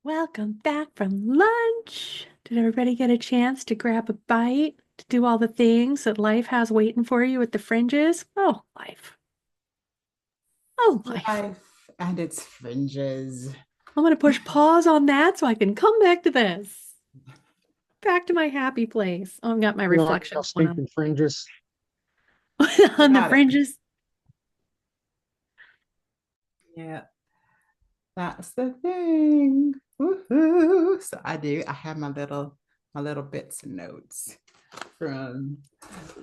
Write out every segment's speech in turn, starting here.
Welcome back from lunch. Did everybody get a chance to grab a bite, to do all the things that life has waiting for you at the fringes? Oh, life. Oh, life. Life and its fringes. I'm going to push pause on that so I can come back to this. Back to my happy place. Oh, I've got my You know, I reflection love going on. stinking fringes. You On the got it. fringes. Yeah, that's the thing. Woohoo. So I do. I have my little bits and notes from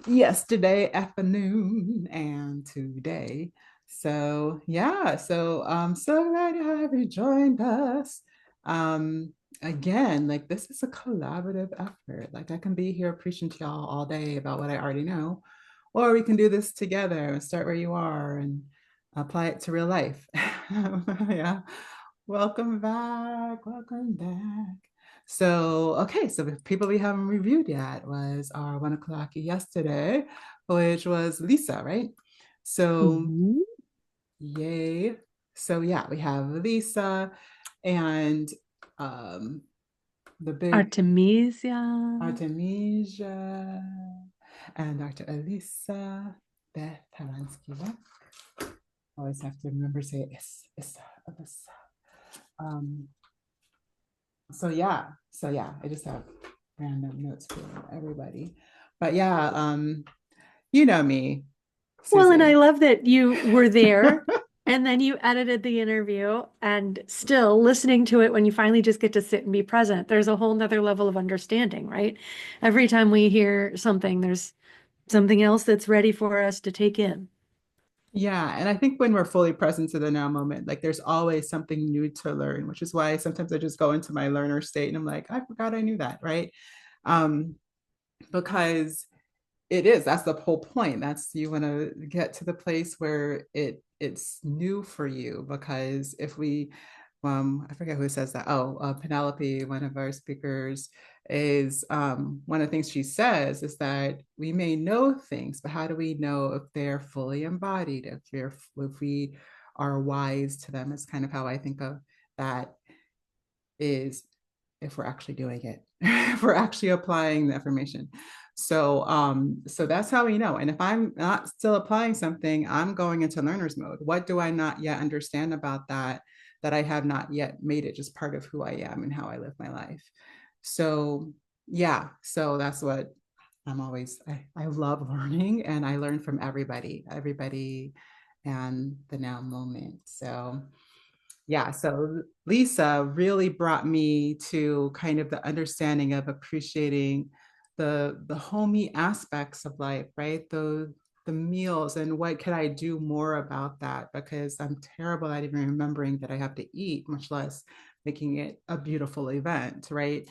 yesterday afternoon and today. So yeah, so I'm so glad to have you joined us. Um, Again, like this is a collaborative effort. Like I can be here preaching to y'all all day about what I already know, or we can do this together and start where you are and apply it to real life. Yeah. Welcome back. Welcome back. So, okay, so the people we haven't reviewed yet was our 1 o'clock yesterday, which was Lisa, right? So, Mhm. yay. So, yeah, we have Lisa and um, the big Artemisia. Artemisia and Dr. Elisa Beth Haransky. Always have to remember to say Issa, Alyssa. Um, so yeah, I just have random notes for everybody. But yeah, you know me, Well, and I Susie. love that you were there and then you edited the interview and still listening to it when you finally just get to sit and be present. There's a whole nother level of understanding, right? Every time we hear something, there's something else that's ready for us to take in. Yeah, and I think when we're fully present to the now moment, like there's always something new to learn, which is why sometimes I just go into my learner state and I'm like, I forgot I knew that, right? Um, because it is, that's the whole point. That's you want to get to the place where it's new for you. Because if we I forget who says that. Oh, Penelope, one of our speakers, is one of the things she says is that we may know things, but how do we know if they're fully embodied, if we are wise to them? Is kind of how I think of that, is if we're actually doing it, if we're actually applying the information. So that's how we know. And if I'm not still applying something, I'm going into learner's mode. What do I not yet understand about that I have not yet made it just part of who I am and how I live my life? So yeah, so that's what I'm always, I love learning, and I learn from everybody and the now moment. So yeah, so Lisa really brought me to kind of the understanding of appreciating the homey aspects of life, right? The meals, and what can I do more about that, because I'm terrible at even remembering that I have to eat, much less making it a beautiful event, right?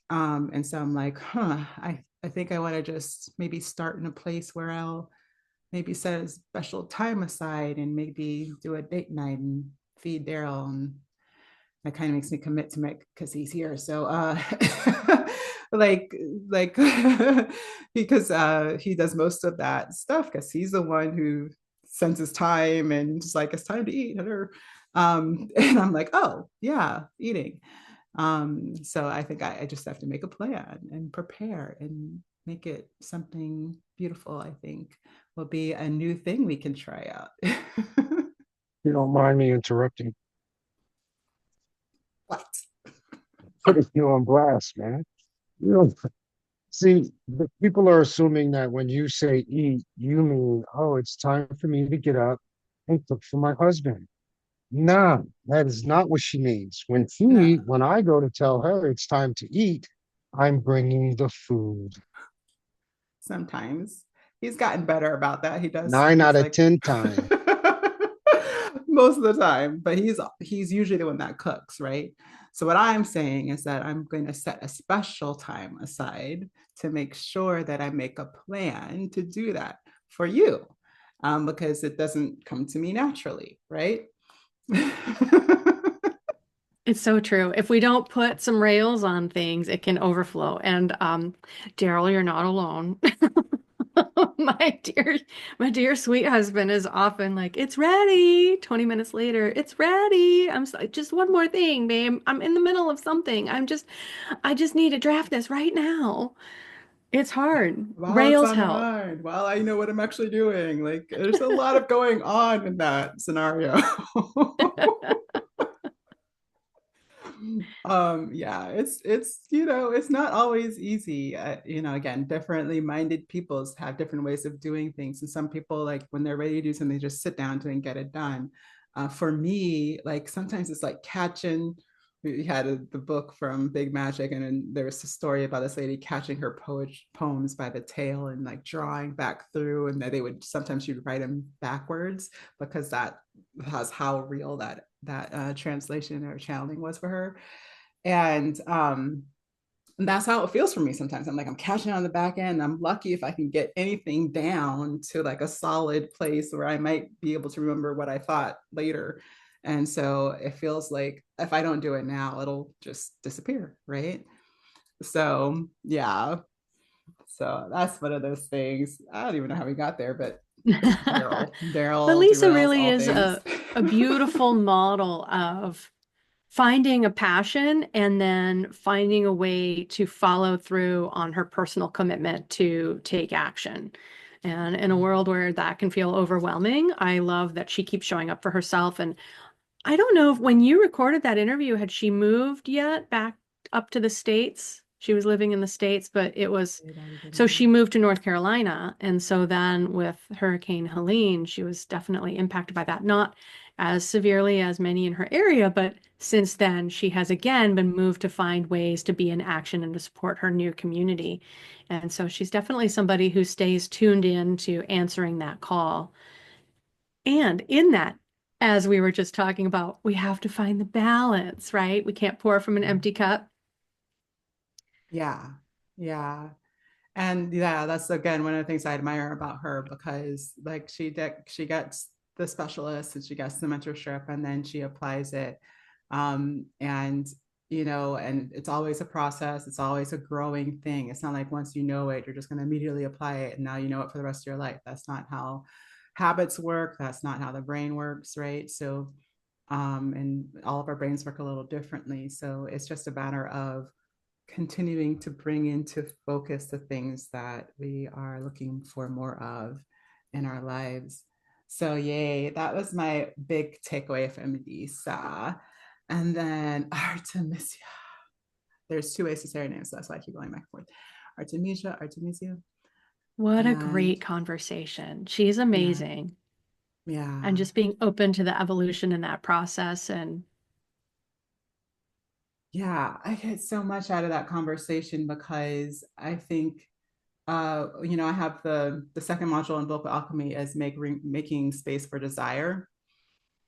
And so I'm like, I think I want to just maybe start in a place where I'll maybe set a special time aside and maybe do a date night and feed Daryl. And that kind of makes me commit to Mick because he's here. So like like because he does most of that stuff because he's the one who sends his time and just like it's time to eat. And I'm like, oh yeah, eating. So I think I just have to make a plan and prepare and make it something beautiful. I think will be a new thing we can try out. You don't mind me interrupting. What? Putting you on blast, man. You know, see, the people are assuming that when you say eat, you mean, oh, it's time for me to get up and cook for my husband. No, that is not what she means. No, When I go to tell her it's time to eat, I'm bringing the food. sometimes he's gotten better about that. He does. Nine He's out of like 10 times. most of the time, but he's usually the one that cooks, right? So what I'm saying is that I'm going to set a special time aside to make sure that I make a plan to do that for you, because it doesn't come to me naturally, right? It's so true. If we don't put some rails on things, it can overflow. And Daryl, you're not alone. My dear, my dear sweet husband is often like, "It's ready." 20 minutes later, "It's ready. Just one more thing, babe. I'm in the middle of something. I just need to draft this right now." It's hard. While it's Rails on my help. mind, while I know what I'm actually doing. Like there's a lot of going on in that scenario. Yeah, it's it's not always easy. Again, differently minded peoples have different ways of doing things, and some people, like, when they're ready to do something, they just sit down to and get it done. For me, like, sometimes it's like catching. We had the book from Big Magic, and then there was a story about this lady catching her poems by the tail and like drawing back through, and that they would sometimes she'd write them backwards because that's how real that translation or channeling was for her. And that's how it feels for me sometimes. I'm like, I'm catching on the back end. I'm lucky if I can get anything down to like a solid place where I might be able to remember what I thought later. And so it feels like if I don't do it now, it'll just disappear, right? So yeah. So that's one of those things. I don't even know how we got there, but But Daryl Lisa derails really all is things. a beautiful model of finding a passion and then finding a way to follow through on her personal commitment to take action. And in a world where that can feel overwhelming, I love that she keeps showing up for herself. And I don't know if when you recorded that interview, had she moved yet back up to the States? She was living in the States, but it was so she moved to North Carolina. And so then with Hurricane Helene, she was definitely impacted by that. Not as severely as many in her area, but since then she has again been moved to find ways to be in action and to support her new community. And so she's definitely somebody who stays tuned in to answering that call. And in that, as we were just talking about, we have to find the balance, right? We can't pour from an empty cup. Yeah. Yeah. And yeah, that's again one of the things I admire about her, because like she gets the specialist and she gets the mentorship and then she applies it. And and it's always a process, it's always a growing thing. It's not like once you know it, you're just going to immediately apply it and now you know it for the rest of your life. That's not how habits work. That's not how the brain works, right? So and all of our brains work a little differently. So it's just a matter of continuing to bring into focus the things that we are looking for more of in our lives. So, yay, that was my big takeaway from Lisa. And then Artemisia. There's two ways to say her name, so that's why I keep going back and forth. Artemisia, Artemisia. What a And great conversation. She's yeah, amazing. And yeah, just being open to the evolution in that process. And yeah. I get so much out of that conversation because I think I have the second module in Vocal Alchemy as making space for desire.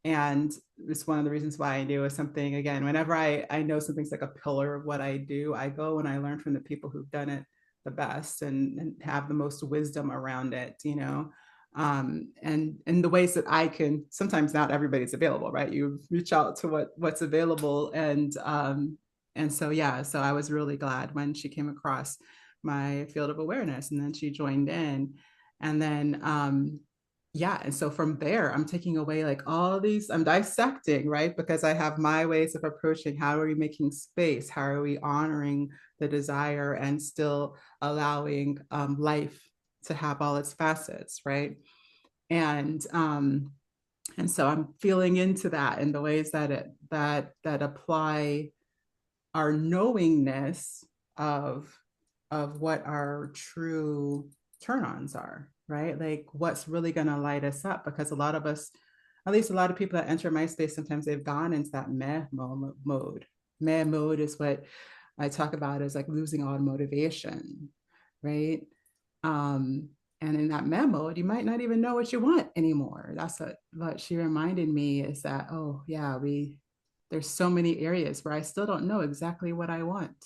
And it's one of the reasons why I do is something, again, whenever I know something's like a pillar of what I do, I go and I learn from the people who've done it the best and have the most wisdom around it. And the ways that I can, sometimes not everybody's available, right? You reach out to what's available. And so yeah, so I was really glad when she came across my field of awareness and then she joined in. And then yeah, and so from there I'm taking away like all these, I'm dissecting, right? Because I have my ways of approaching how are we making space, how are we honoring the desire and still allowing life to have all its facets, right? And so I'm feeling into that in the ways that apply our knowingness of what our true turn-ons are, right? Like what's really going to light us up, because a lot of us, at least a lot of people that enter my space, sometimes they've gone into that mode. Meh mode is what I talk about as like losing all motivation, right? um and in that meh mode you might not even know what you want anymore. That's what she reminded me, is that, oh yeah, there's so many areas where I still don't know exactly what I want.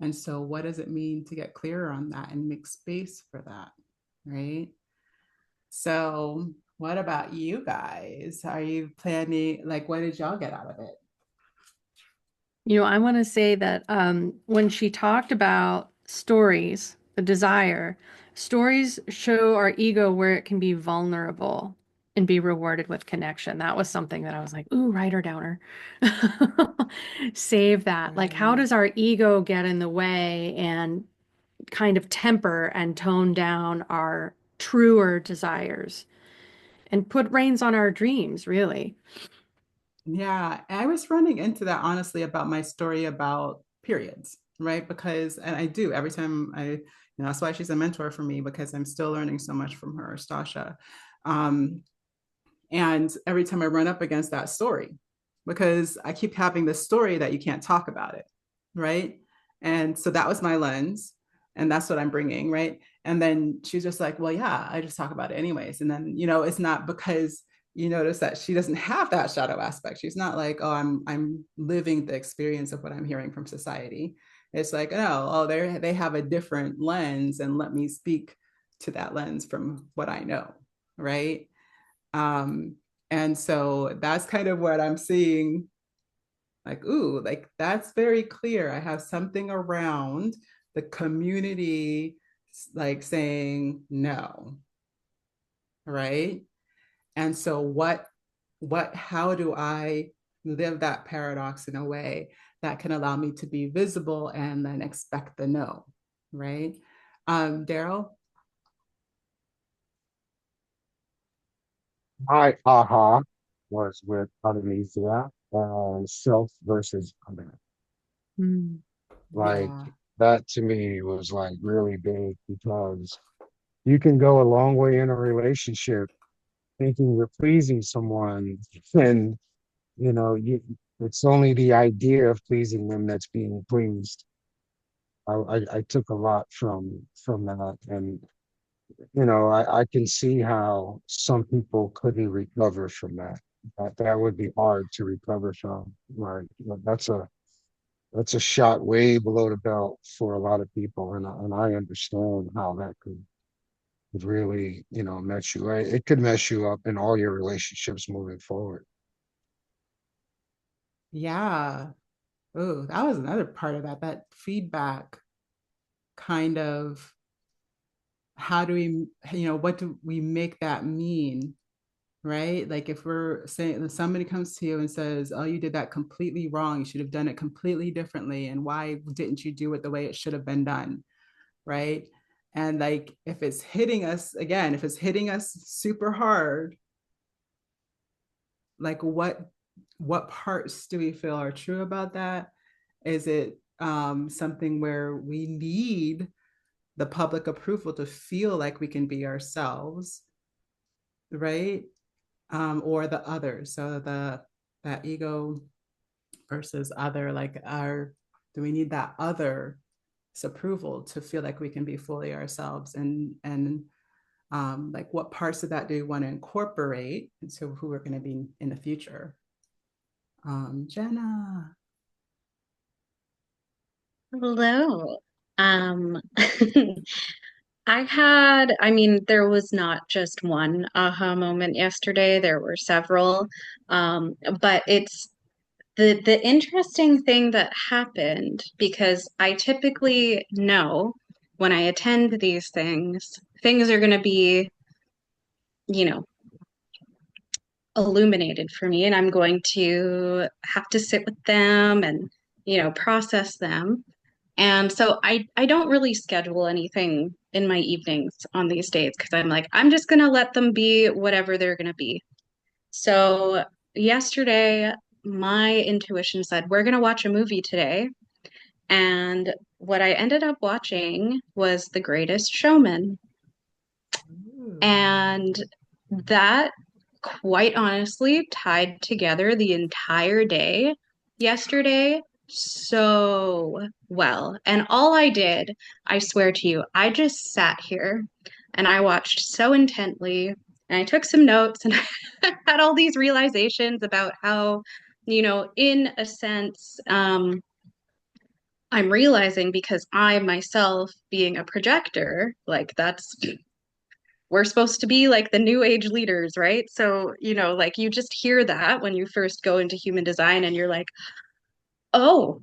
And so what does it mean to get clearer on that and make space for that, right? So what about you guys? Are you planning, like, what did y'all get out of it? I want to say that when she talked about stories the desire. Stories show our ego where it can be vulnerable and be rewarded with connection. That was something that I was like, ooh, writer downer. Save that. Like, how Right. does our ego get in the way and kind of temper and tone down our truer desires and put reins on our dreams, really? Yeah, I was running into that honestly about my story about periods, right? Because, and I do every time that's why she's a mentor for me because I'm still learning so much from her, Stasha. Um, and every time I run up against that story, because I keep having this story that you can't talk about it, right? And so that was my lens, and that's what I'm bringing, right? And then she's just like, well, yeah, I just talk about it anyways. And then, it's not because you notice that she doesn't have that shadow aspect. She's not like, oh, I'm living the experience of what I'm hearing from society. It's like, no, oh, they have a different lens, and let me speak to that lens from what I know, right? Um, and so that's kind of what I'm seeing. Like, ooh, like that's very clear. I have something around the community like saying no, right? And so how do I live that paradox in a way that can allow me to be visible and then expect the no, right? Daryl? My aha was with underneath that, self versus other. Mm. Like Yeah. that to me was like really big because you can go a long way in a relationship thinking you're pleasing someone and it's only the idea of pleasing them that's being pleased. I took a lot from that, and I can see how some people couldn't recover from that. That would be hard to recover from. Like that's a shot way below the belt for a lot of people, and I understand how that could really mess you. Right? It could mess you up in all your relationships moving forward. Yeah. Oh, that was another part of that feedback kind of how do we, what do we make that mean, right? Like if we're saying if somebody comes to you and says, oh, you did that completely wrong, you should have done it completely differently. And why didn't you do it the way it should have been done? Right. And like if it's hitting us again, if it's hitting us super hard, like what parts do we feel are true about that? Is it something where we need the public approval to feel like we can be ourselves, right? Or the other. So that ego versus other, like do we need that other's approval to feel like we can be fully ourselves? And like what parts of that do we want to incorporate into who we're going to be in the future? Jenna. Hello. Um, I mean, there was not just one aha moment yesterday. There were several. But it's the interesting thing that happened because I typically know when I attend these things are going to be, you know, illuminated for me, and I'm going to have to sit with them and, process them. And so I don't really schedule anything in my evenings on these days because I'm like, I'm just gonna let them be whatever they're gonna be. So yesterday, my intuition said, we're gonna watch a movie today. And what I ended up watching was The Greatest Showman. Ooh. And that quite honestly tied together the entire day yesterday so well. And all I did, I swear to you, I just sat here and I watched so intently and I took some notes and I had all these realizations about how, in a sense, I'm realizing because I myself being a projector, like that's we're supposed to be like the new age leaders, right? So, like you just hear that when you first go into human design and you're like, oh,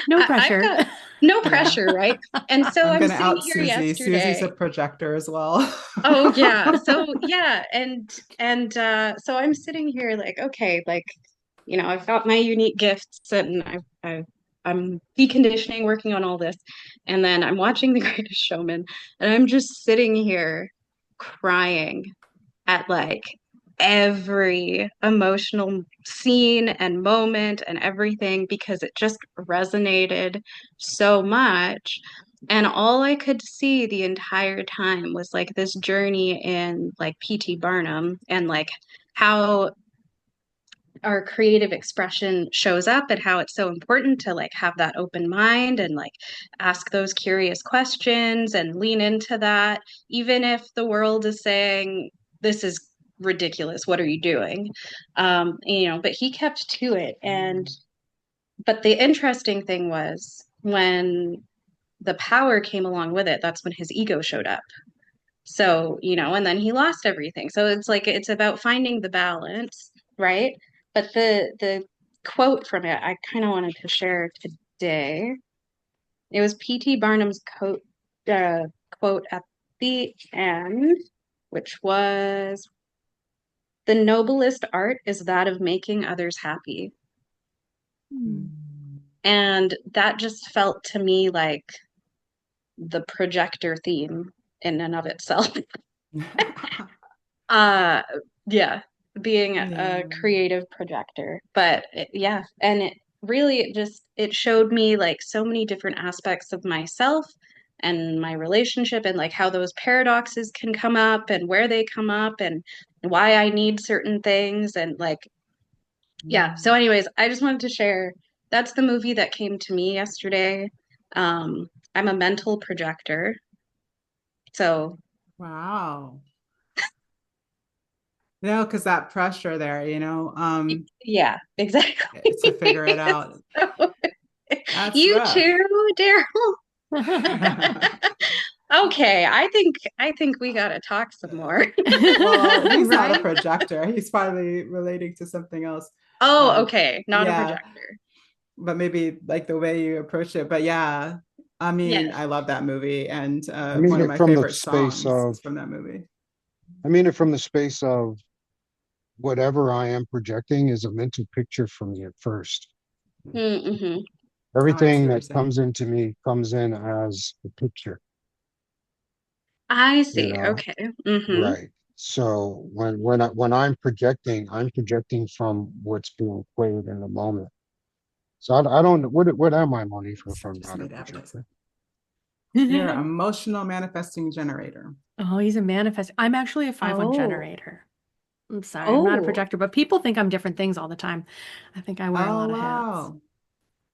No I've pressure. got No Yeah. pressure, right? And so I'm I'm gonna sitting out here Susie. Susie's a yesterday. projector as well. Oh yeah. So yeah, and so I'm sitting here like, okay, like, I've got my unique gifts and I'm deconditioning, working on all this. And then I'm watching The Greatest Showman and I'm just sitting here crying at like every emotional scene and moment and everything because it just resonated so much. And all I could see the entire time was like this journey in like P.T. Barnum and like how our creative expression shows up and how it's so important to like have that open mind and like ask those curious questions and lean into that, even if the world is saying, this is ridiculous, what are you doing? But he kept to it. But the interesting thing was when the power came along with it, that's when his ego showed up. So, and then he lost everything. So it's like it's about finding the balance, right? But the quote from it I kind of wanted to share today. It was P.T. Barnum's uh, quote at the end, which was, "The noblest art is that of making others happy." Hmm. And that just felt to me like the projector theme in and of itself. Uh, yeah, being Yeah. a creative projector. But yeah, and it really it showed me like so many different aspects of myself and my relationship and like how those paradoxes can come up and where they come up and why I need certain things and like yeah. So anyways, I just wanted to share that's the movie that came to me yesterday. I'm a mental projector. So Wow. No, because that pressure there, yeah, exactly. to figure it out. So, That's you rough. too, Daryl. Okay, I think we gotta talk some more. Well, he's not a Right? projector. He's probably relating to something else. Oh, Um, okay, not a yeah, projector. but maybe like the way you approach it. But yeah, I mean, Yes. I love that movie, and I mean one of it my from the favorite space songs of, is from that movie. I mean it from the space of whatever I am projecting is a mental picture for me at first. Mm-hmm. Oh, I see Everything what you're that saying. comes into me comes in as a picture, I you see. know? Okay. Mm-hmm. Right. So when I'm projecting from what's being played in the moment. So I don't know what am I, Monifa, if I'm Just not a made advertising. projector? You're an emotional manifesting generator. Oh, he's a manifest. I'm actually a 5-1 Oh. generator. I'm sorry, I'm not a Oh. projector, but people think I'm different things all the time. I think I wear a Oh, lot of hats. wow.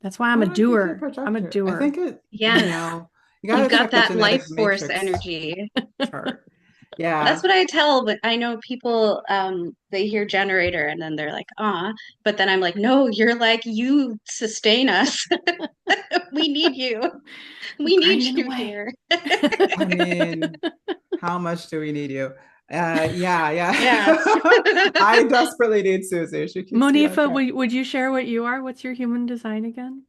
That's why I'm I a don't think you're a doer. I'm a projector. I doer. think Yes. you You've gotta got check the that life genetic force matrix energy. chart. Yeah. That's what I tell, but I know people they hear generator and then they're like, ah, but then I'm like, no, you're like you sustain us. We need you. We're We need grinding you away. here. I mean, how much do we need you? Yeah, yeah. Yes. I desperately need Susie. She keeps me on Monifa, track. would you share what you are? What's your human design again?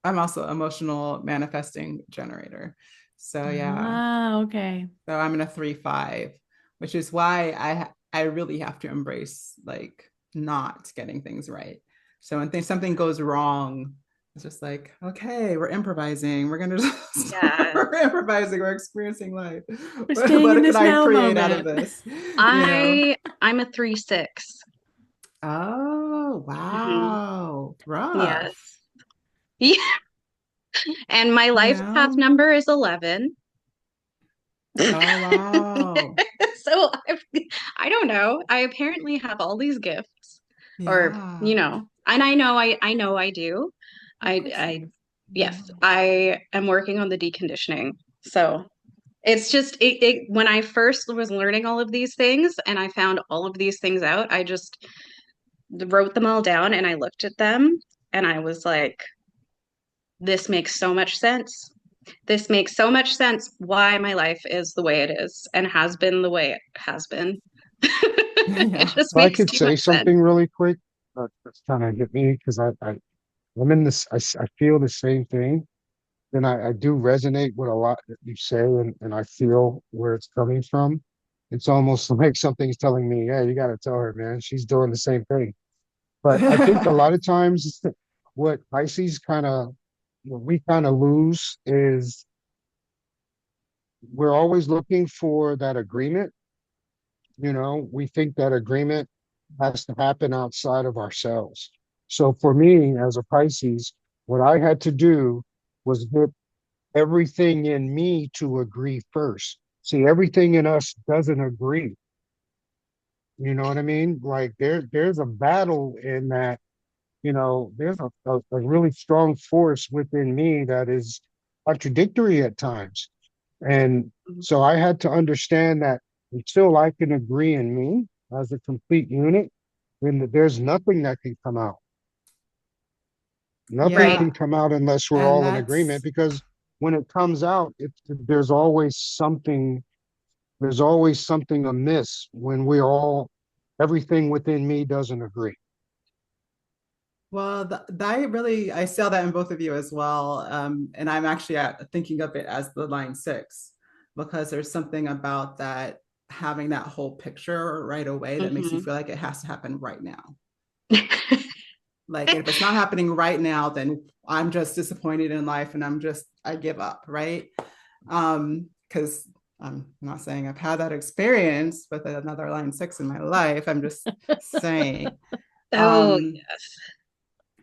I'm also emotional manifesting generator. So yeah. Ah, okay. So I'm in a 3-5, which is why I really have to embrace like not getting things right. So when something goes wrong, it's just like, okay, we're improvising. We're gonna just Yeah. we're improvising. We're experiencing life. We're staying in What can this I now create out of moment. this? You know? I'm a 3-6. Oh Mhm. wow, rough. Yes. Yeah. And my You life path know? number is 11. Oh wow. So I don't know. I apparently have all these gifts, or Yeah. and I know I do. Of course you I do. yes, Yeah. I am working on the deconditioning. So it's just it when I first was learning all of these things and I found all of these things out, I just wrote them all down and I looked at them and I was like, this makes so much sense. This makes so much sense why my life is the way it is and has been the way it has been. It Yeah. just If I makes could too say much sense. something really quick, that's kind of hit me because I'm in this, I feel the same thing. then I do resonate with a lot that you say, and I feel where it's coming from. It's almost like something's telling me, hey, you got to tell her, man, she's doing the same thing. But I think a lot of times what Pisces kind of, what we kind of lose is we're always looking for that agreement. We think that agreement has to happen outside of ourselves. So for me, as a Pisces, what I had to do was get everything in me to agree first. See, everything in us doesn't agree. You know what I mean? Like there's a battle in that, there's a really strong force within me that is contradictory at times. And so I had to understand that until I can agree in me as a complete unit, then there's nothing that can come out. Nothing Right. Yeah. can come out unless we're And all in agreement, that's, because when it comes out, there's always something amiss when everything within me doesn't agree. well, I saw that in both of you as well. And I'm actually thinking of it as the line 6, because there's something about that, having that whole picture right away, that makes you Hmm. feel like it has to happen right now. Like if it's not happening right now, then I'm just disappointed in life and I give up, right? Because I'm not saying I've had that experience with another line 6 in my life. I'm just saying. Oh, Um, yes.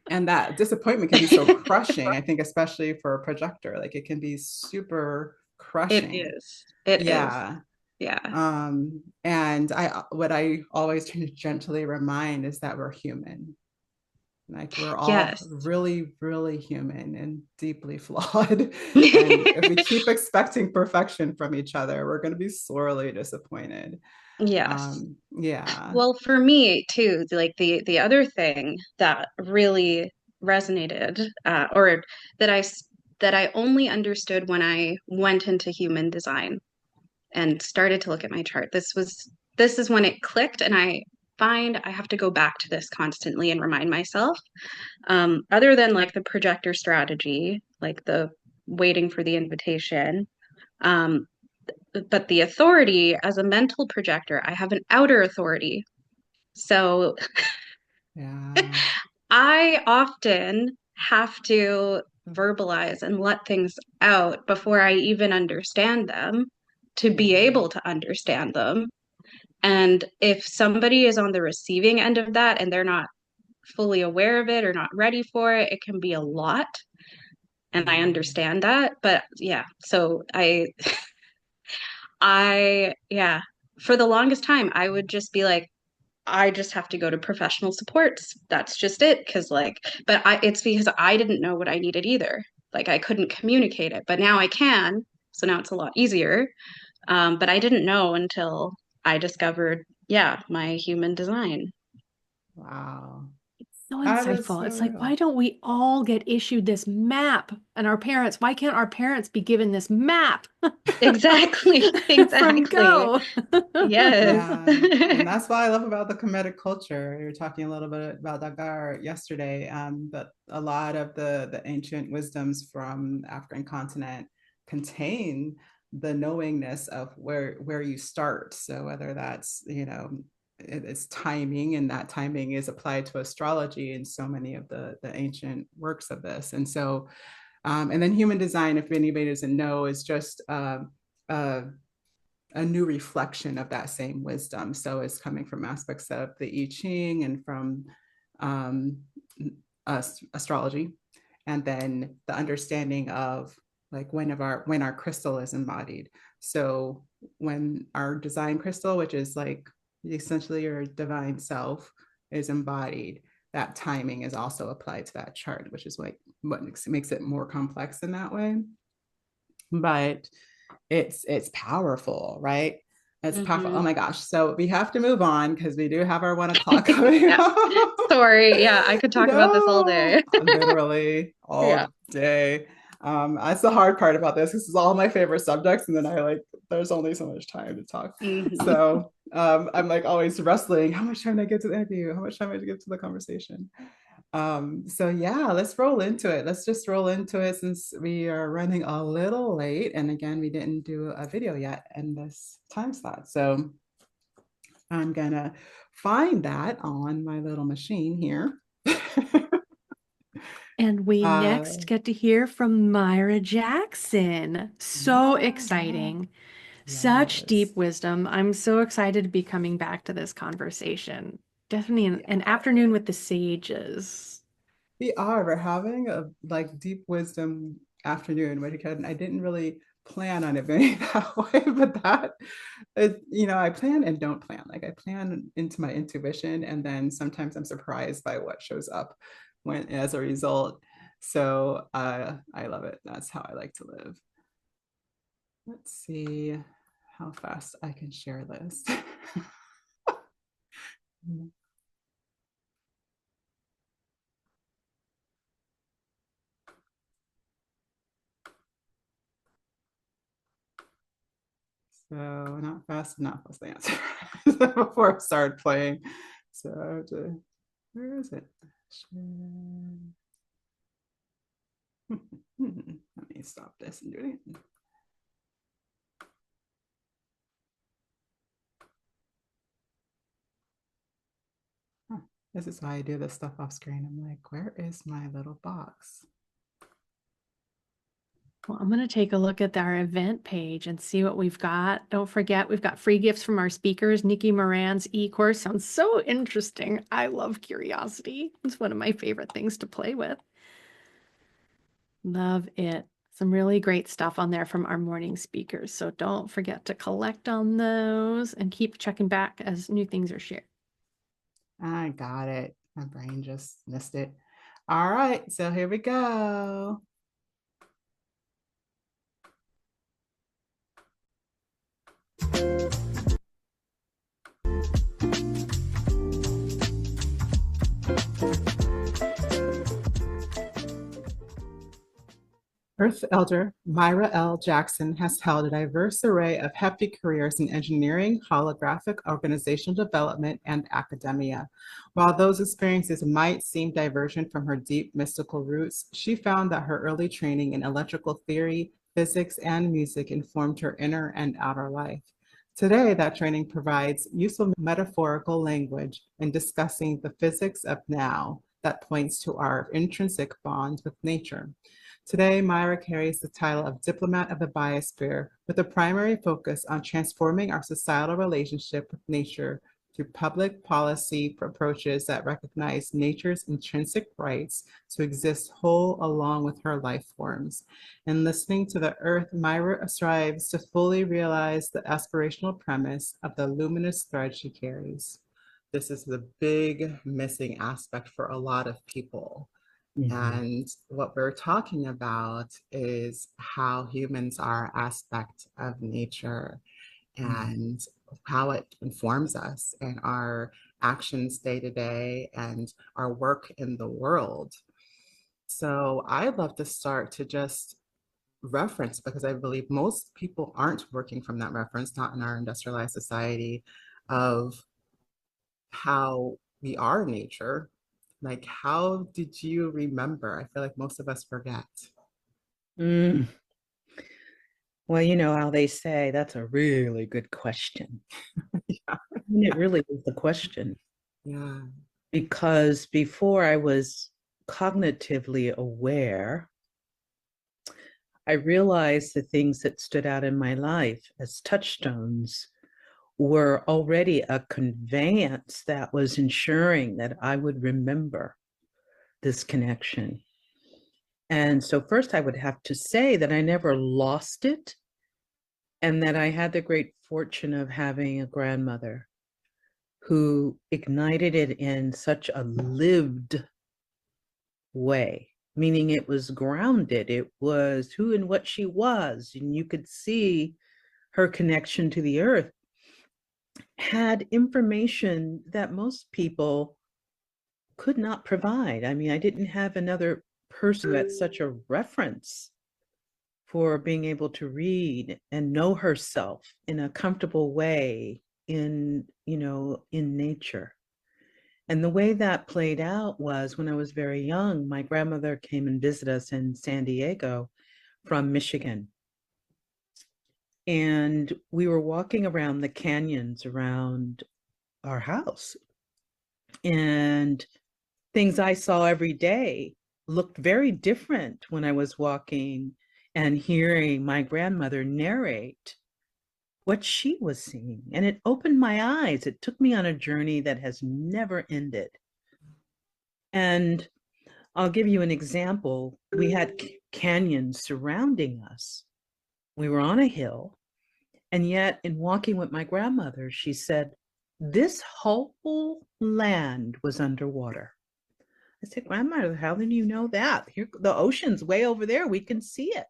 and that disappointment can be so crushing, I think, especially for a projector. Like it can be super It crushing. is. It is. Yeah. Yeah. And what I always try to gently remind is that we're human. Like we're all Yes. really, really human and deeply flawed. And if we keep expecting perfection from each other, we're going to be sorely disappointed. Yes. Yeah. Well, for me too, like the other thing that really resonated, or that that I only understood when I went into human design and started to look at my chart. This is when it clicked, and I find I have to go back to this constantly and remind myself. Other than like the projector strategy, like the waiting for the invitation, um, but the authority as a mental projector, I have an outer authority. So Yeah. I often have to verbalize and let things out before I even understand them to be able to understand them. And if somebody is on the receiving end of that and they're not fully aware of it or not ready for it, it can be a lot. And I Yeah. understand that. But yeah, so yeah, for the longest time, I would just be like, I just have to go to professional supports. That's just it. It's because I didn't know what I needed either. Like I couldn't communicate it, but now I can. So now it's a lot easier. But I didn't know until I discovered, yeah, my human design. Wow. So That is insightful. so It's like, why real. don't we all get issued this map? And our parents, why can't our parents be given this map Exactly. from Exactly. go? Yes. Yeah. And that's what I love about the Kemetic culture. We were talking a little bit about Dagar yesterday, but a lot of the ancient wisdoms from the African continent contain the knowingness of where you start. So whether that's, it's timing, and that timing is applied to astrology in so many of the ancient works of this. And so, and then human design, if anybody doesn't know, is just uh, a new reflection of that same wisdom. So it's coming from aspects of the I Ching and from um, astrology, and then the understanding of like when our crystal is embodied. So when our design crystal, which is like essentially your divine self, is embodied, that timing is also applied to that chart, which is like what makes it more complex in that way. But it's powerful, right? It's powerful. Oh Hmm. my gosh. So we have to move on because we do have our 1 o'clock coming Yeah. up. Sorry. Yeah, I could talk about this all No, day. literally Yeah. all day. That's the hard part about this. This is all my favorite subjects, and then there's only so much time to talk. Hmm. So I'm like always wrestling. How much time did I get to the interview? How much time did I get to the conversation? So yeah, let's roll into it. Let's just roll into it since we are running a little late. And again, we didn't do a video yet in this time slot. So I'm gonna find that on my little machine here. And we uh, next get to hear from Myra Jackson. So yeah, exciting. Such yes, deep wisdom. I'm so excited to be coming back to this conversation. Definitely an yeah. afternoon with the sages. We're having a like deep wisdom afternoon, which again, I didn't really plan on it being that way, but I plan and don't plan. Like I plan into my intuition, and then sometimes I'm surprised by what shows up when as a result. So I love it. That's how I like to live. Let's see how fast I can share this. So not fast enough was the answer before I started playing. So I have to, where is it? Let me stop this and do it again. Huh. This is why I do this stuff off screen. I'm like, where is my little box? Well, I'm going to take a look at our event page and see what we've got. Don't forget, we've got free gifts from our speakers. Nikki Moran's e-course sounds so interesting. I love curiosity. It's one of my favorite things to play with. Love it. Some really great stuff on there from our morning speakers. So don't forget to collect on those and keep checking back as new things are shared. I got it. My brain just missed it. All right, so here we go. Earth Elder Myra L. Jackson has held a diverse array of hefty careers in engineering, holographic organizational development, and academia. While those experiences might seem divergent from her deep mystical roots, she found that her early training in electrical theory, physics, and music informed her inner and outer life. Today, that training provides useful metaphorical language in discussing the physics of now that points to our intrinsic bond with nature. Today, Myra carries the title of Diplomat of the Biosphere with a primary focus on transforming our societal relationship with nature through public policy approaches that recognize nature's intrinsic rights to exist whole along with her life forms. In listening to the earth, Myra strives to fully realize the aspirational premise of the luminous thread she carries. This is the big missing aspect for a lot of people. And what we're talking about is how humans are an aspect of nature and how it informs us and our actions day to day and our work in the world. So I'd love to start to just reference because I believe most people aren't working from that reference, not in our industrialized society, of how we are nature. Like, how did you remember? I feel like most of us forget. Mm. Well, you know how they say that's a really good question. Yeah. And it really is the question Yeah. because before I was cognitively aware, I realized the things that stood out in my life as touchstones were already a conveyance that was ensuring that I would remember this connection. And so, first, I would have to say that I never lost it and that I had the great fortune of having a grandmother who ignited it in such a lived way, meaning it was grounded. It was who and what she was, and you could see her connection to the earth had information that most people could not provide. I mean, I didn't have another person that's such a reference for being able to read and know herself in a comfortable way in, in nature. And the way that played out was when I was very young, my grandmother came and visited us in San Diego from Michigan. And we were walking around the canyons around our house. And things I saw every day looked very different when I was walking and hearing my grandmother narrate what she was seeing. And it opened my eyes. It took me on a journey that has never ended. And I'll give you an example. We had canyons surrounding us. We were on a hill. And yet, in walking with my grandmother, she said, this whole land was underwater. I said, Grandmother, how do you know that? Here, the ocean's way over there. We can see it.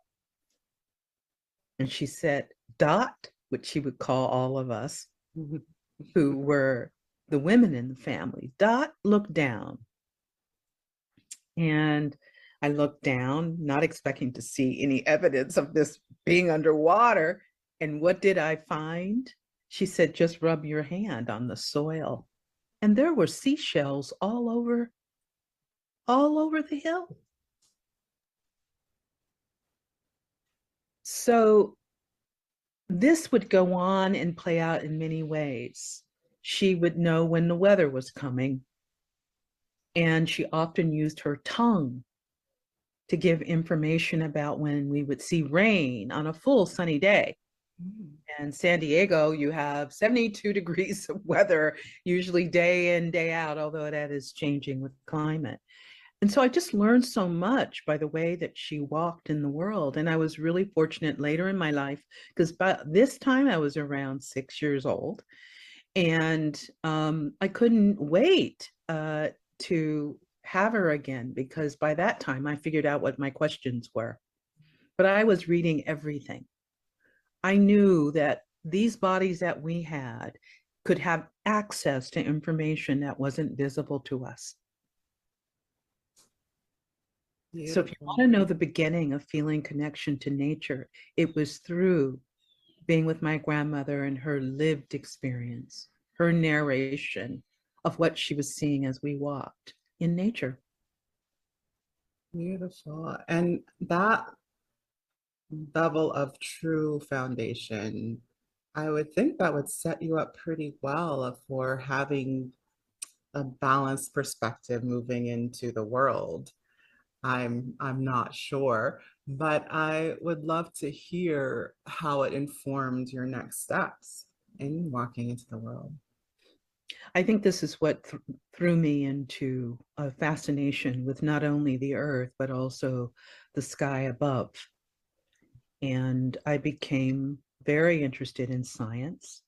And she said, Dot, which she would call all of us who were the women in the family, Dot, look down. And I looked down, not expecting to see any evidence of this being underwater. And what did I find? She said, just rub your hand on the soil. And there were seashells all over the hill. So this would go on and play out in many ways. She would know when the weather was coming, and she often used her tongue to give information about when we would see rain on a full sunny day. And San Diego, you have 72 degrees of weather, usually day in, day out, although that is changing with climate. And so I just learned so much by the way that she walked in the world. And I was really fortunate later in my life, because by this time I was around 6 years old. And I couldn't wait to have her again, because by that time I figured out what my questions were. But I was reading everything. I knew that these bodies that we had could have access to information that wasn't visible to us. So if you want to know the beginning of feeling connection to nature, it was through being with my grandmother and her lived experience, her narration of what she was seeing as we walked in nature. Beautiful. And that level of true foundation, I would think that would set you up pretty well for having a balanced perspective moving into the world. I'm not sure, but I would love to hear how it informed your next steps in walking into the world. I think this is what threw me into a fascination with not only the earth, but also the sky above. And I became very interested in science,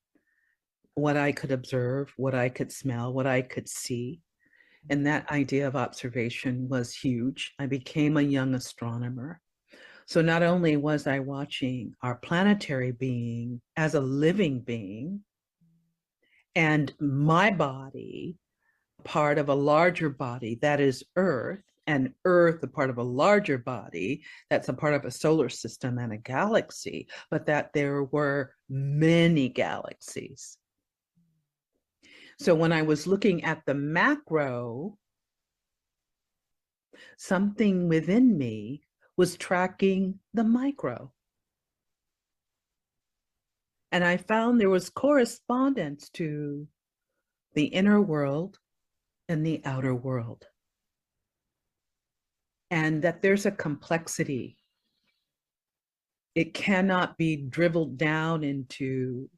what I could observe, what I could smell, what I could see. And that idea of observation was huge. I became a young astronomer. So not only was I watching our planetary being as a living being, and my body, part of a larger body that is Earth, and Earth, a part of a larger body that's a part of a solar system and a galaxy, but that there were many galaxies. So when I was looking at the macro, something within me was tracking the micro. And I found there was correspondence to the inner world and the outer world. And that there's a complexity. It cannot be dribbled down into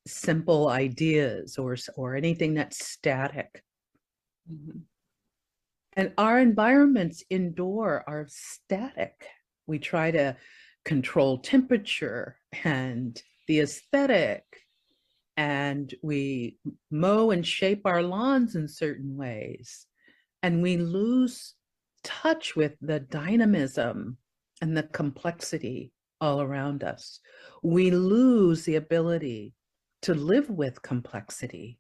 simple ideas or anything that's static. Mm-hmm. And our environments indoor are static. We try to control temperature and the aesthetic, and we mow and shape our lawns in certain ways. And we lose touch with the dynamism and the complexity all around us. We lose the ability to live with complexity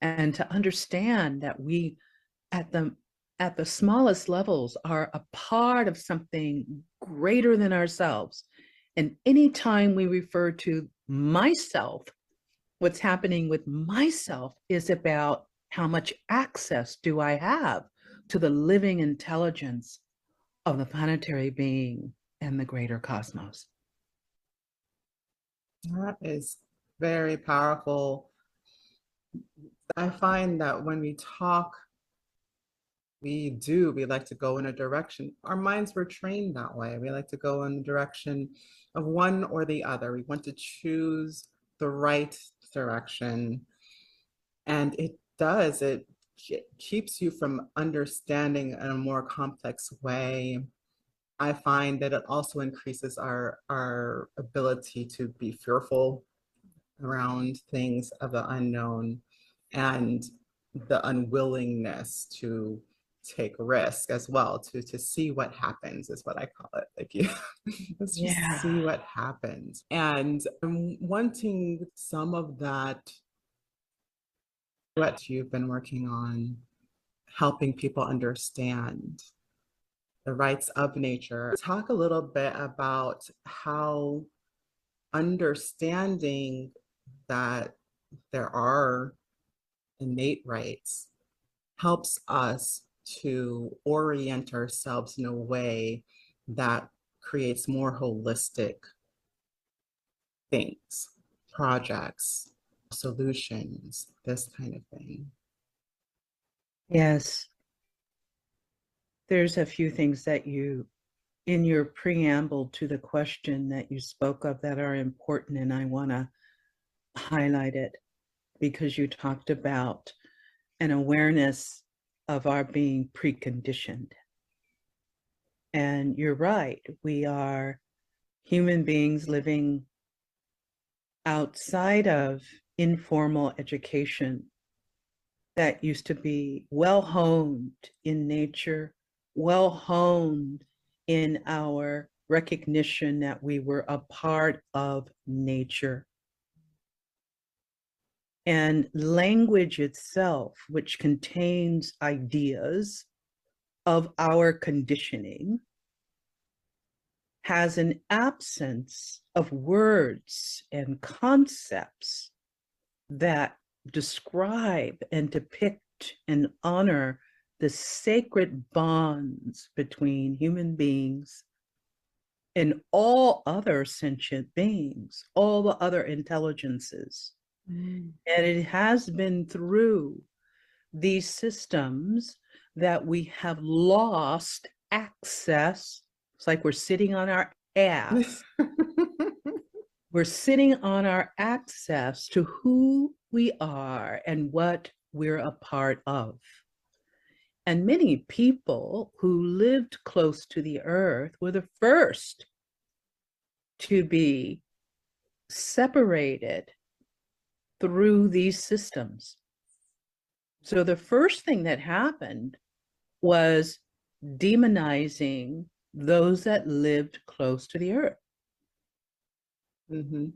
and to understand that we, at the smallest levels, are a part of something greater than ourselves. And anytime we refer to myself, what's happening with myself is about How much access do I have to the living intelligence of the planetary being and the greater cosmos? That is very powerful. I find that when we talk, we like to go in a direction. Our minds were trained that way. We like to go in the direction of one or the other. We want to choose the right direction. And it keeps you from understanding in a more complex way. I find that it also increases our ability to be fearful around things of the unknown and the unwillingness to take risk as well, to see what happens is what I call it. Like, you let's just see what happens. And I'm wanting some of that, what you've been working on, helping people understand the rights of nature. Talk a little bit about how understanding that there are innate rights helps us to orient ourselves in a way that creates more holistic things, projects, solutions, this kind of thing. Yes. There's a few things that you, in your preamble to the question that you spoke of, that are important, and I want to highlight it because you talked about an awareness of our being preconditioned. And you're right, we are human beings living outside of informal education that used to be well honed in nature, well honed in our recognition that we were a part of nature. And language itself, which contains ideas of our conditioning, has an absence of words and concepts that describe and depict and honor the sacred bonds between human beings and all other sentient beings, all the other intelligences. And it has been through these systems that we have lost access. It's like we're sitting on our ass. We're sitting on our access to who we are and what we're a part of. And many people who lived close to the earth were the first to be separated through these systems. So the first thing that happened was demonizing those that lived close to the earth. Mm-hmm.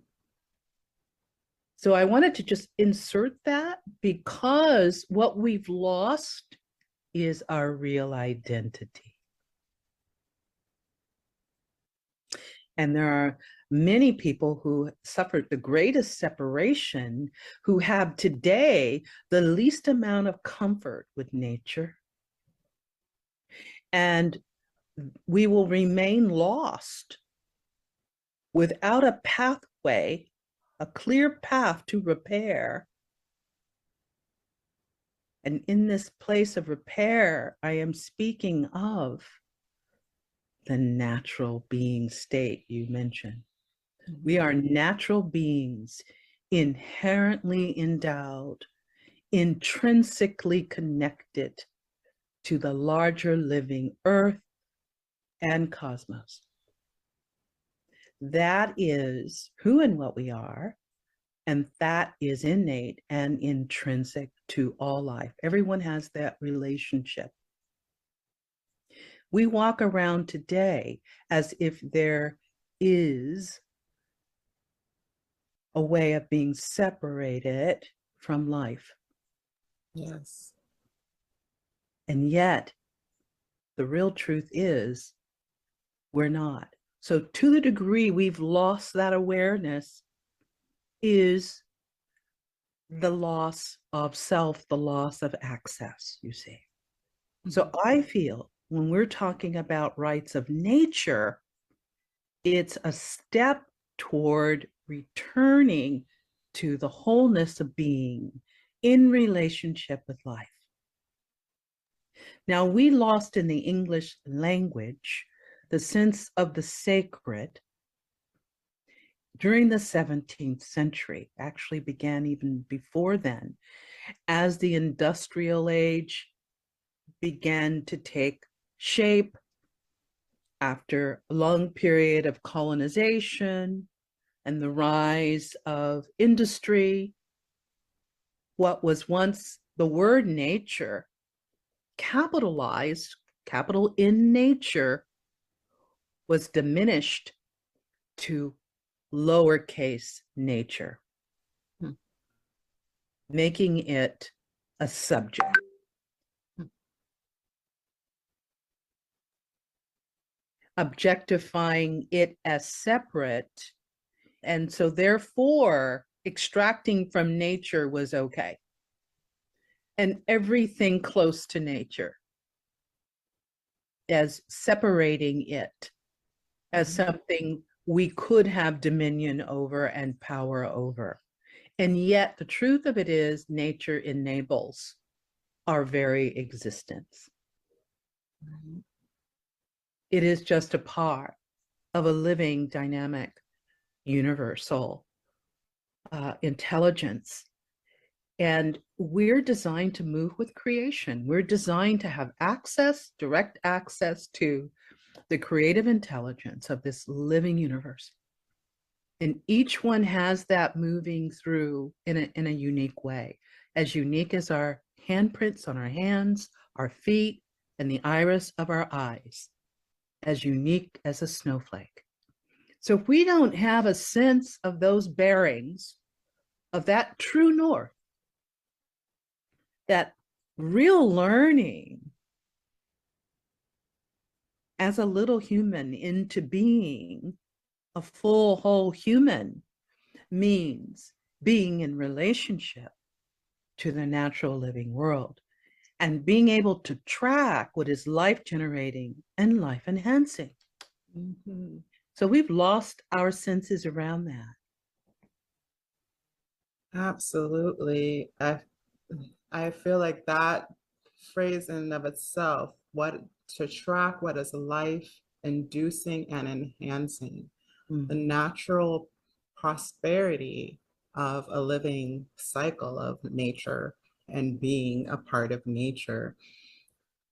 So I wanted to just insert that because what we've lost is our real identity. And there are many people who suffered the greatest separation who have today the least amount of comfort with nature. And we will remain lost without a pathway, a clear path to repair. And in this place of repair, I am speaking of the natural being state you mentioned. We are natural beings, inherently endowed, intrinsically connected to the larger living earth and cosmos. That is who and what we are, and that is innate and intrinsic to all life. Everyone has that relationship. We walk around today as if there is a way of being separated from life. Yes. And yet, the real truth is we're not. So to the degree we've lost that awareness is the loss of self, the loss of access, you see. So I feel when we're talking about rights of nature, it's a step toward returning to the wholeness of being in relationship with life. Now, we lost in the English language the sense of the sacred during the 17th century, actually began even before then, as the industrial age began to take shape after a long period of colonization and the rise of industry. What was once the word nature, capitalized, capital in nature, was diminished to lowercase nature, making it a subject. Objectifying it as separate. And so therefore, extracting from nature was okay. And everything close to nature as separating it as something we could have dominion over and power over. And yet the truth of it is nature enables our very existence. It is just a part of a living, dynamic, universal intelligence. And we're designed to move with creation. We're designed to have access, direct access to the creative intelligence of this living universe. And each one has that moving through in a unique way, as unique as our handprints on our hands, our feet, and the iris of our eyes, as unique as a snowflake. So if we don't have a sense of those bearings, of that true north, that real learning as a little human into being a full, whole human means being in relationship to the natural living world and being able to track what is life generating and life enhancing. So we've lost our senses around that. Absolutely. I feel like that phrase in and of itself, what to track what is life inducing and enhancing, the natural prosperity of a living cycle of nature and being a part of nature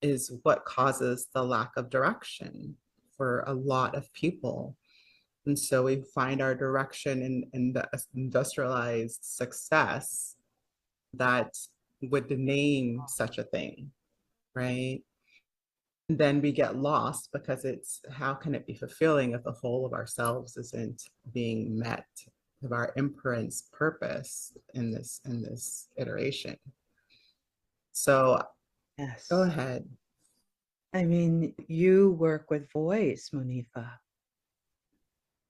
is what causes the lack of direction for a lot of people. And so we find our direction in the industrialized success that would name such a thing, right? And then we get lost because it's how can it be fulfilling if the whole of ourselves isn't being met, of our imprints purpose in this iteration. So Yes. go ahead. I mean, you work with voice, Monifa.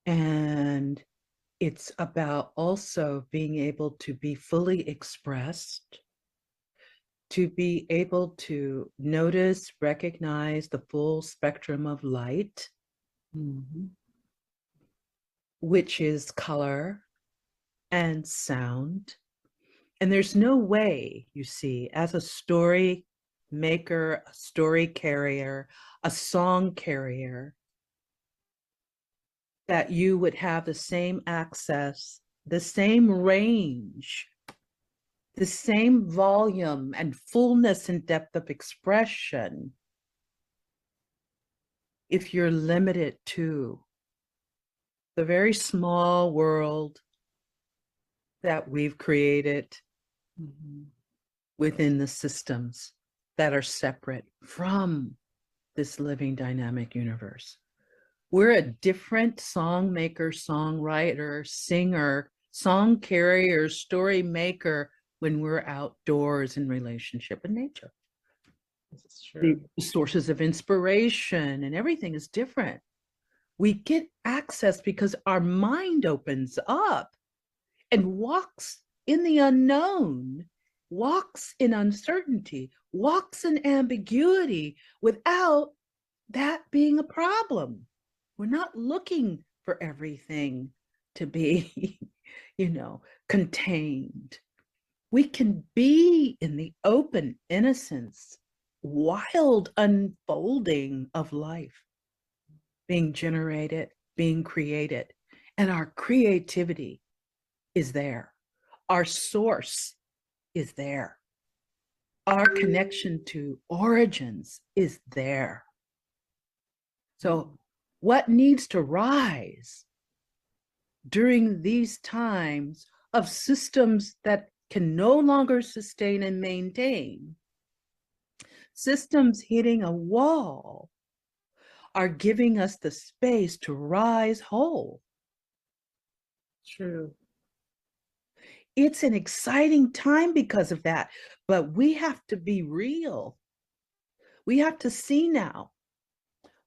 And it's about also being able to be fully expressed, to be able to notice, recognize the full spectrum of light, which is color and sound. And there's no way, you see, as a story maker, a story carrier, a song carrier, that you would have the same access, the same range, the same volume and fullness and depth of expression if you're limited to the very small world that we've created within the systems that are separate from this living dynamic universe. We're a different song maker, songwriter, singer, song carrier, story maker when we're outdoors in relationship with nature. This is true. The sources of inspiration and everything is different. We get access because our mind opens up and walks in the unknown, walks in uncertainty, walks in ambiguity without that being a problem. We're not looking for everything to be, contained. We can be in the open innocence, wild unfolding of life being generated, being created. And our creativity is there. Our source is there. Our connection to origins is there. So, what needs to rise during these times of systems that can no longer sustain and maintain, systems hitting a wall, are giving us the space to rise whole? True. It's an exciting time because of that, but we have to be real. We have to see now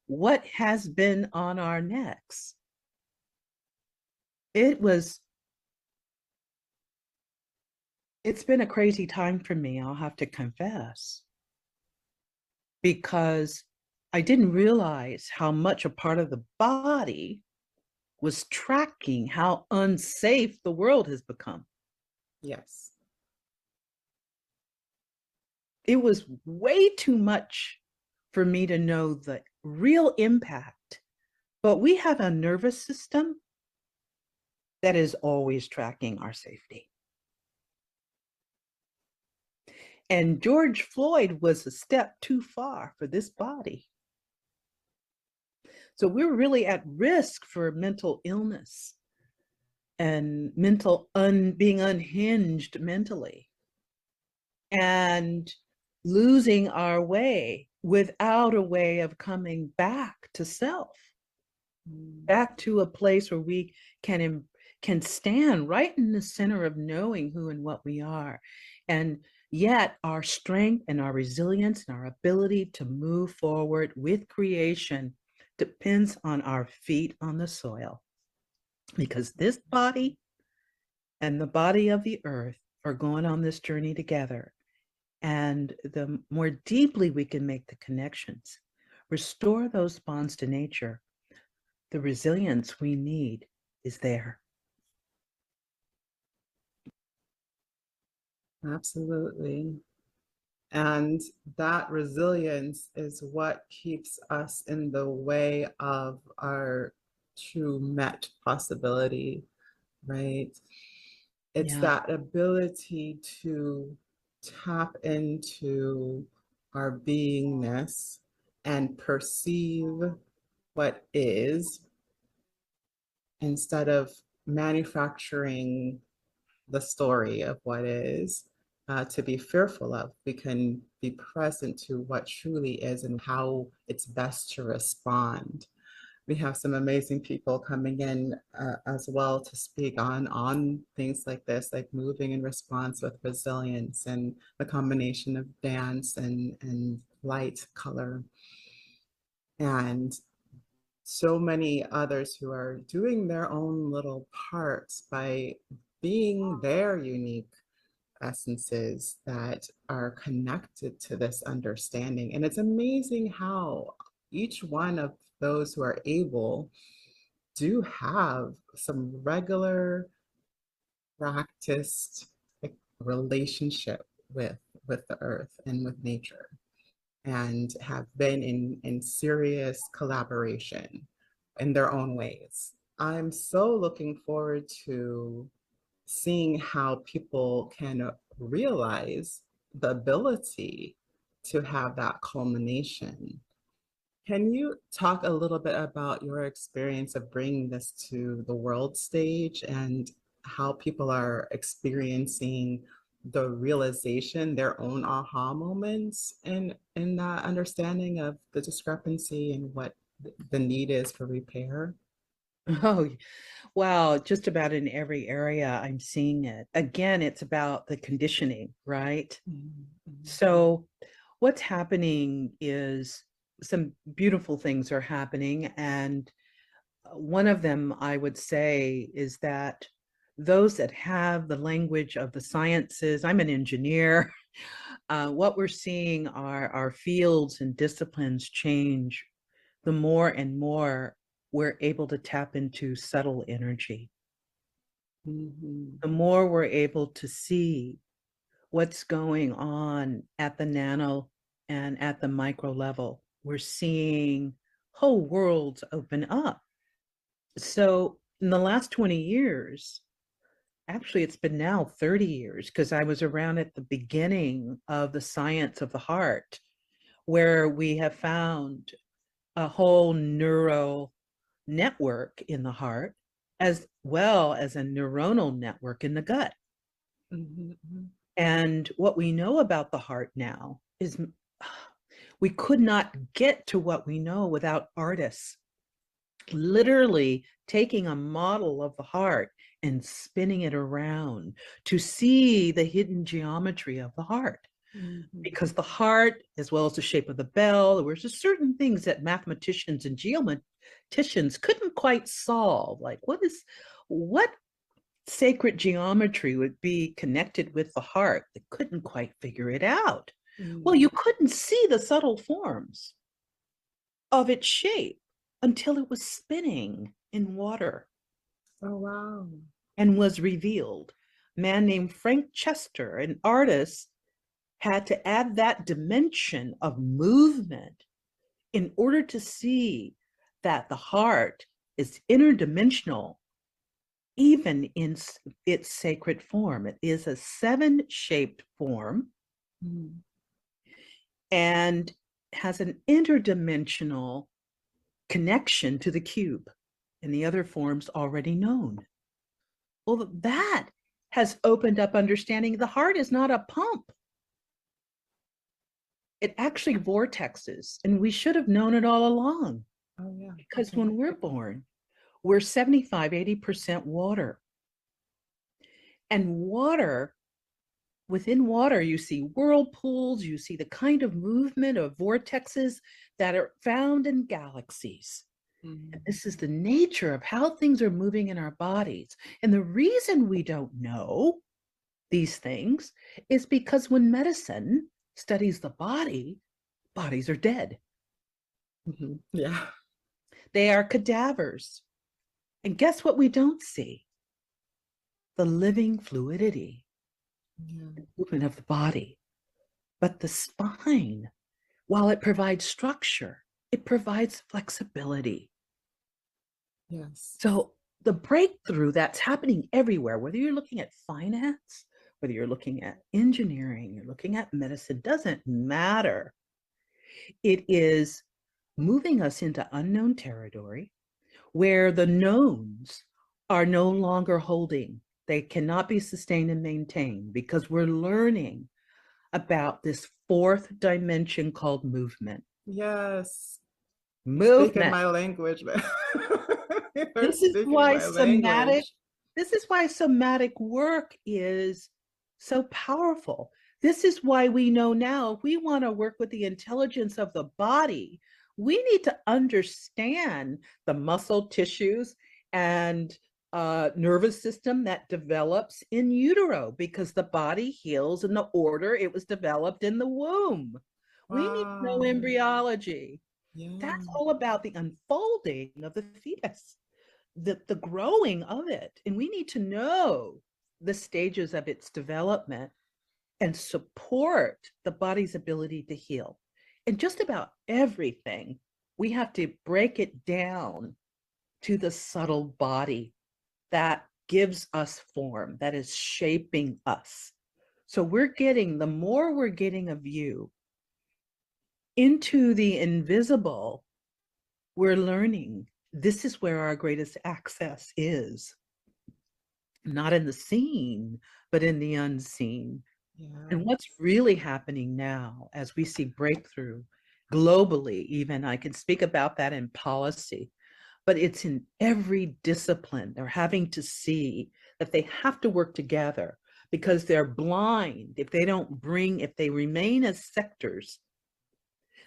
what has been on our necks. It's been a crazy time for me, I'll have to confess, because I didn't realize how much a part of the body was tracking how unsafe the world has become. Yes. It was way too much for me to know the real impact. But we have a nervous system that is always tracking our safety. And George Floyd was a step too far for this body. So we're really at risk for mental illness and being unhinged mentally and losing our way without a way of coming back to self, back to a place where we can stand right in the center of knowing who and what we are. And yet our strength and our resilience and our ability to move forward with creation depends on our feet on the soil, because this body and the body of the earth are going on this journey together. And the more deeply we can make the connections, restore those bonds to nature, the resilience we need is there. Absolutely. And that resilience is what keeps us in the way of our true met possibility, right? It's that ability to tap into our beingness and perceive what is instead of manufacturing the story of what is to be fearful of. We can be present to what truly is and how it's best to respond. We have some amazing people coming in as well to speak on things like this, like moving in response with resilience and the combination of dance and light, color, and so many others who are doing their own little parts by being their unique essences that are connected to this understanding. And it's amazing how each one of those who are able do have some regular practiced relationship with the earth and with nature, and have been in serious collaboration in their own ways. I'm so looking forward to seeing how people can realize the ability to have that culmination. Can you talk a little bit about your experience of bringing this to the world stage and how people are experiencing the realization, their own aha moments in that understanding of the discrepancy and what the need is for repair? Oh, wow. Just about in every area, I'm seeing it. Again, it's about the conditioning, right? Mm-hmm. So, what's happening is some beautiful things are happening. And one of them, I would say, is that those that have the language of the sciences, I'm an engineer, what we're seeing are our fields and disciplines change the more and more we're able to tap into subtle energy. The more we're able to see what's going on at the nano and at the micro level, we're seeing whole worlds open up. So in the last 20 years, actually it's been now 30 years, because I was around at the beginning of the science of the heart, where we have found a whole neural network in the heart, as well as a neuronal network in the gut. And what we know about the heart now is we could not get to what we know without artists literally taking a model of the heart and spinning it around to see the hidden geometry of the heart. Because the heart, as well as the shape of the bell, there were just certain things that mathematicians and geometricians couldn't quite solve. Like what sacred geometry would be connected with the heart? They couldn't quite figure it out. Well, you couldn't see the subtle forms of its shape until it was spinning in water. Oh, wow. And was revealed. A man named Frank Chester, an artist, had to add that dimension of movement in order to see that the heart is interdimensional, even in its sacred form. It is a 7-shaped form and has an interdimensional connection to the cube and the other forms already known. Well, that has opened up understanding the heart is not a pump. It actually vortexes, and we should have known it all along. Oh, yeah. Because when we're born, we're 75, 80% water. And water, within water, you see whirlpools, you see the kind of movement of vortexes that are found in galaxies. And this is the nature of how things are moving in our bodies. And the reason we don't know these things is because when medicine studies the body, bodies are dead. Yeah. They are cadavers. And guess what we don't see? The living fluidity, the movement of the body. But the spine, while it provides structure, it provides flexibility. Yes. So the breakthrough that's happening everywhere, whether you're looking at finance, whether you're looking at engineering, you're looking at medicine, doesn't matter. It is moving us into unknown territory where the knowns are no longer holding. They cannot be sustained and maintained because we're learning about this 4th dimension called movement. Yes. Movement. Speaking my language, man. This is why somatic work is so powerful. This is why we know now if we want to work with the intelligence of the body, we need to understand the muscle tissues and nervous system that develops in utero, because the body heals in the order it was developed in the womb. We need to know embryology. That's all about the unfolding of the fetus, the growing of it. And we need to know the stages of its development and support the body's ability to heal. And just about everything, we have to break it down to the subtle body that gives us form, that is shaping us. So the more we're getting a view into the invisible, we're learning this is where our greatest access is. Not in the seen, but in the unseen. And what's really happening now as we see breakthrough globally, even I can speak about that in policy, but it's in every discipline. They're having to see that they have to work together because they're blind. If they remain as sectors,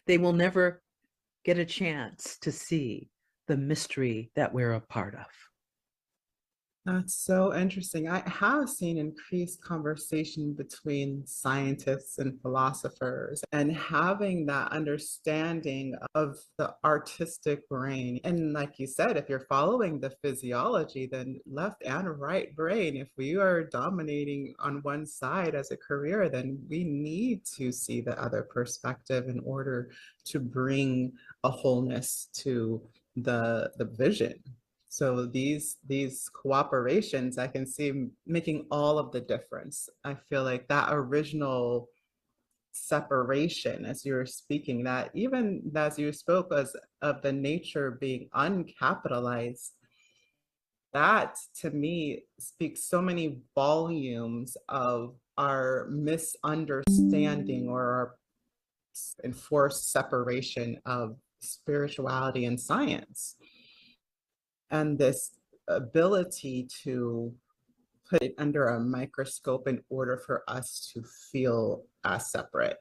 they will never get a chance to see the mystery that we're a part of. That's so interesting. I have seen increased conversation between scientists and philosophers and having that understanding of the artistic brain. And like you said, if you're following the physiology, then left and right brain, if we are dominating on one side as a career, then we need to see the other perspective in order to bring a wholeness to the vision. So these cooperations I can see making all of the difference. I feel like that original separation as you were speaking, that even as you spoke as of the nature being uncapitalized, that to me speaks so many volumes of our misunderstanding or our enforced separation of spirituality and science, and this ability to put it under a microscope in order for us to feel as separate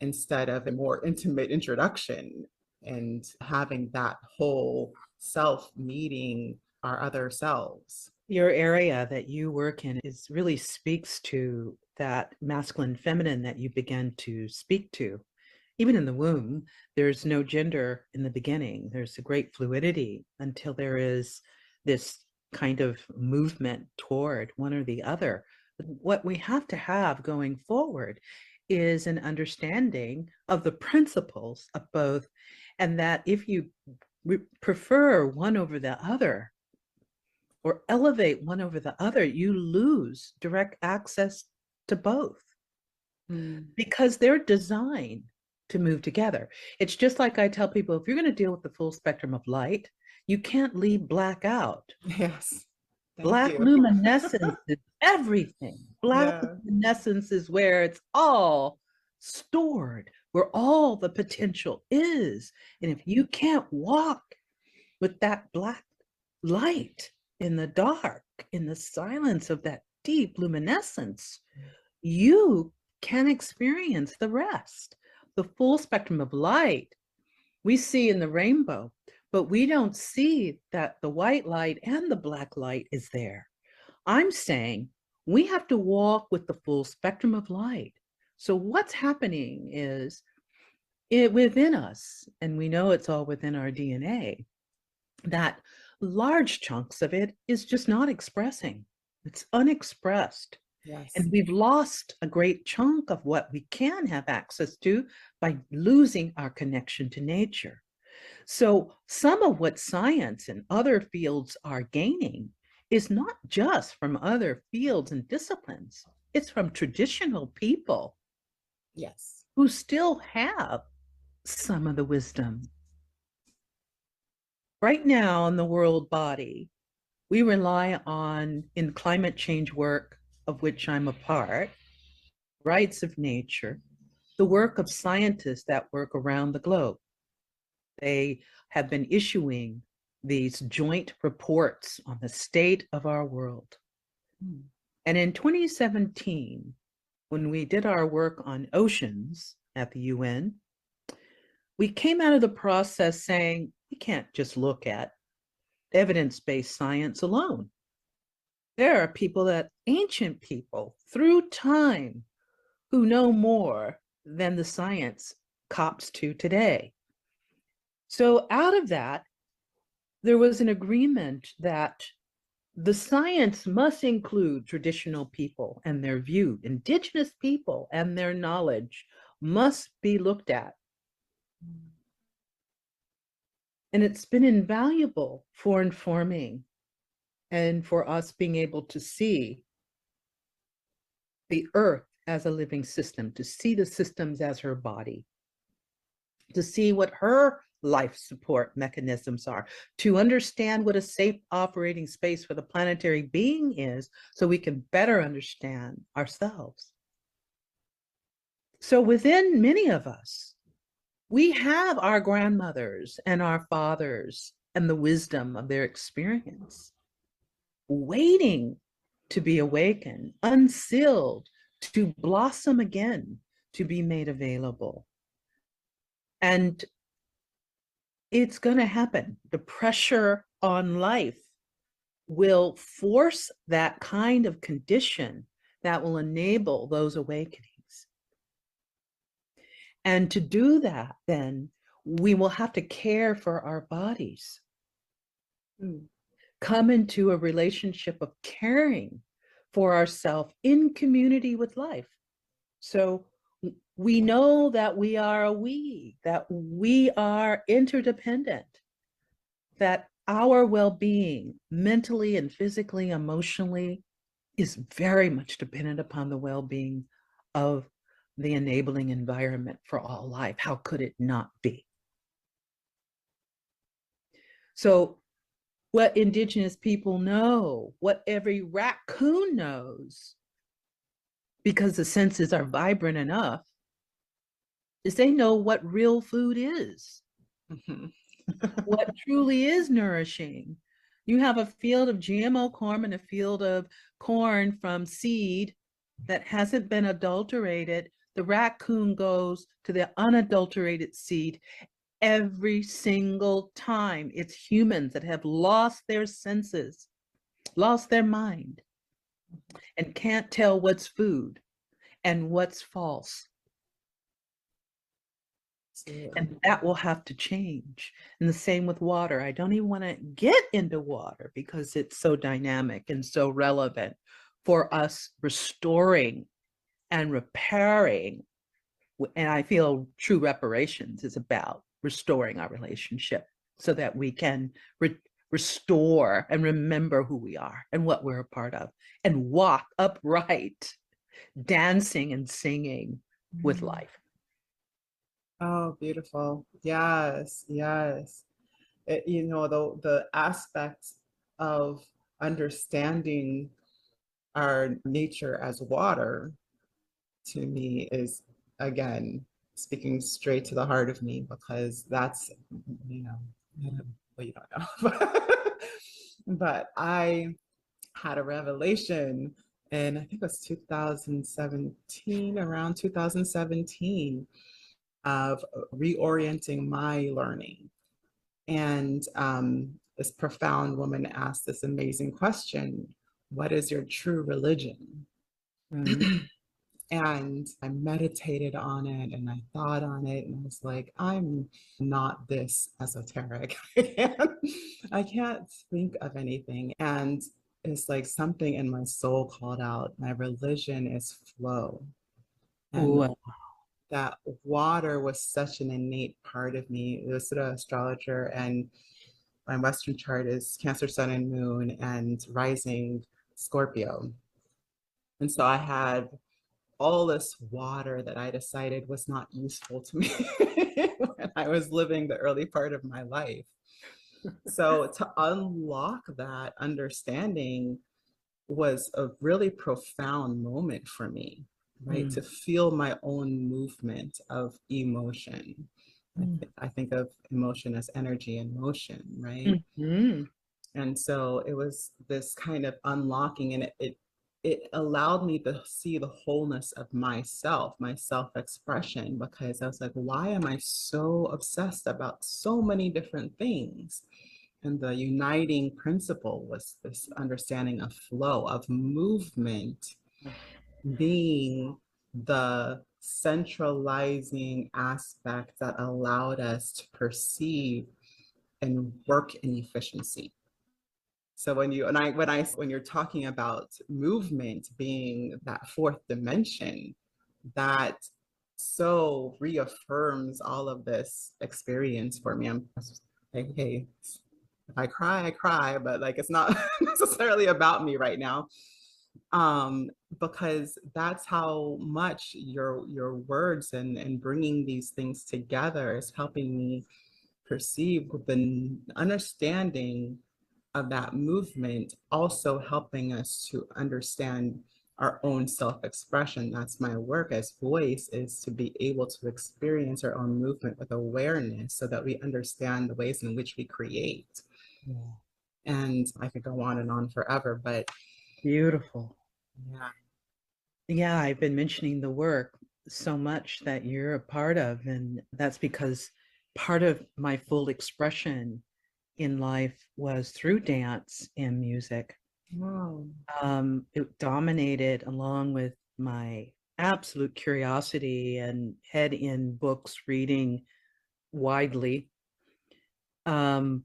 instead of a more intimate introduction and having that whole self meeting our other selves. Your area that you work in is really speaks to that masculine feminine that you began to speak to. Even in the womb, there's no gender in the beginning. There's a great fluidity until there is this kind of movement toward one or the other. What we have to have going forward is an understanding of the principles of both, and that if you prefer one over the other or elevate one over the other, you lose direct access to both because they're designed to move together. It's just like I tell people, if you're going to deal with the full spectrum of light, you can't leave black out. Yes. Black luminescence is everything. Black luminescence is where it's all stored, where all the potential is. And if you can't walk with that black light in the dark, in the silence of that deep luminescence, you can experience the rest. The full spectrum of light we see in the rainbow, but we don't see that the white light and the black light is there. I'm saying we have to walk with the full spectrum of light. So what's happening is within us, and we know it's all within our DNA, that large chunks of it is just not expressing. It's unexpressed. Yes. And we've lost a great chunk of what we can have access to by losing our connection to nature. So some of what science and other fields are gaining is not just from other fields and disciplines. It's from traditional people. Yes. Who still have some of the wisdom. Right now in the world body, we rely on, in climate change work, of which I'm a part, rights of nature, the work of scientists that work around the globe. They have been issuing these joint reports on the state of our world. And in 2017, when we did our work on oceans at the UN, we came out of the process saying, we can't just look at evidence-based science alone. There are people ancient people through time who know more than the science cops to today. So out of that, there was an agreement that the science must include traditional people and their view, indigenous people and their knowledge must be looked at. And it's been invaluable for informing and for us being able to see the earth as a living system, to see the systems as her body, to see what her life support mechanisms are, to understand what a safe operating space for the planetary being is, so we can better understand ourselves. So within many of us, we have our grandmothers and our fathers and the wisdom of their experience, waiting to be awakened, unsealed, to blossom again, to be made available. And it's going to happen. The pressure on life will force that kind of condition that will enable those awakenings. And to do that, then we will have to care for our bodies, come into a relationship of caring for ourselves in community with life. So we know that we are that we are interdependent, that our well-being, mentally and physically, emotionally, is very much dependent upon the well-being of the enabling environment for all life. How could it not be? So what Indigenous people know, what every raccoon knows, because the senses are vibrant enough, is they know what real food is, what truly is nourishing. You have a field of GMO corn and a field of corn from seed that hasn't been adulterated. The raccoon goes to the unadulterated seed every single time. It's humans that have lost their senses, lost their mind, and can't tell what's food and what's false. And that will have to change. And the same with water. I don't even want to get into water because it's so dynamic and so relevant for us restoring and repairing. And I feel true reparations is about restoring our relationship so that we can restore and remember who we are and what we're a part of and walk upright, dancing and singing with life. Oh, beautiful. Yes, yes. You know, the aspect of understanding our nature as water, to me, is, again, speaking straight to the heart of me, because that's, you know, well, you don't know. But I had a revelation in, I think it was 2017, around 2017, of reorienting my learning. And this profound woman asked this amazing question: what is your true religion? And I meditated on it and I thought on it, and I was like, I'm not this esoteric. I can't think of anything. And it's like something in my soul called out, my religion is flow. And Wow. that water was such an innate part of me. It was an astrologer, and my Western chart is Cancer, Sun, and Moon, and rising Scorpio. And so I had all this water that I decided was not useful to me when I was living the early part of my life. So to unlock that understanding was a really profound moment for me, right? To feel my own movement of emotion. I think of emotion as energy and motion, right? And so it was this kind of unlocking, and it allowed me to see the wholeness of myself, my self-expression, because I was like, why am I so obsessed about so many different things? And the uniting principle was this understanding of flow, of movement being the centralizing aspect that allowed us to perceive and work in efficiency. So when you're talking about movement being that fourth dimension, that so reaffirms all of this experience for me. I'm like, hey, if I cry, I cry, but like it's not necessarily about me right now. Because that's how much your words and bringing these things together is helping me perceive the understanding of that movement, also helping us to understand our own self-expression. That's my work as voice, is to be able to experience our own movement with awareness so that we understand the ways in which we create. And I could go on and on forever, but Beautiful. yeah. Yeah, I've been mentioning the work so much that you're a part of, and that's because part of my full expression in life was through dance and music. Wow. It dominated along with my absolute curiosity and head in books, reading widely. My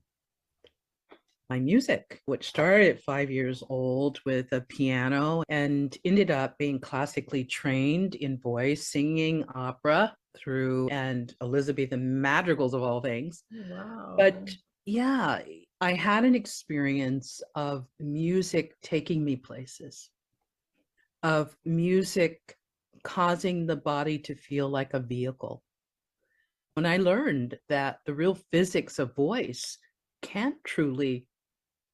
music, which started at 5 years old with a piano and ended up being classically trained in voice, singing opera through and Elizabethan madrigals of all things. Wow. But yeah, I had an experience of music taking me places, of music causing the body to feel like a vehicle. When I learned that the real physics of voice can't truly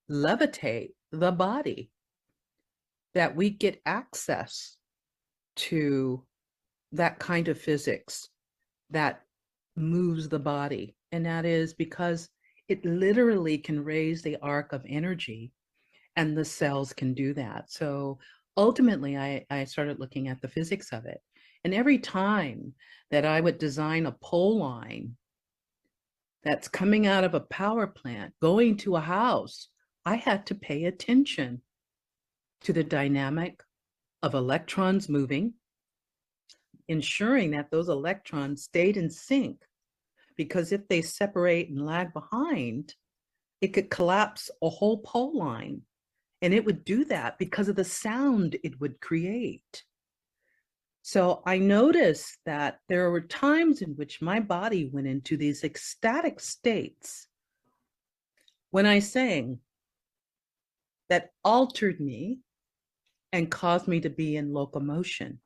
levitate the body, that we get access to that kind of physics that moves the body. And that is because it literally can raise the arc of energy, and the cells can do that. So ultimately, I started looking at the physics of it. And every time that I would design a pole line that's coming out of a power plant, going to a house, I had to pay attention to the dynamic of electrons moving, ensuring that those electrons stayed in sync, because if they separate and lag behind, it could collapse a whole pole line. And it would do that because of the sound it would create. So I noticed that there were times in which my body went into these ecstatic states when I sang that altered me and caused me to be in locomotion.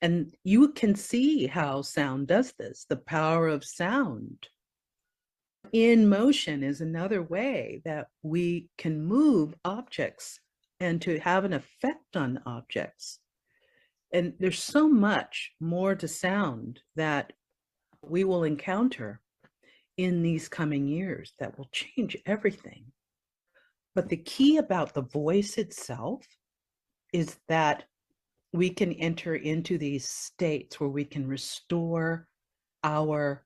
And you can see how sound does this, the power of sound. In motion is another way that we can move objects and to have an effect on objects. And there's so much more to sound that we will encounter in these coming years that will change everything. But the key about the voice itself is that we can enter into these states where we can restore our,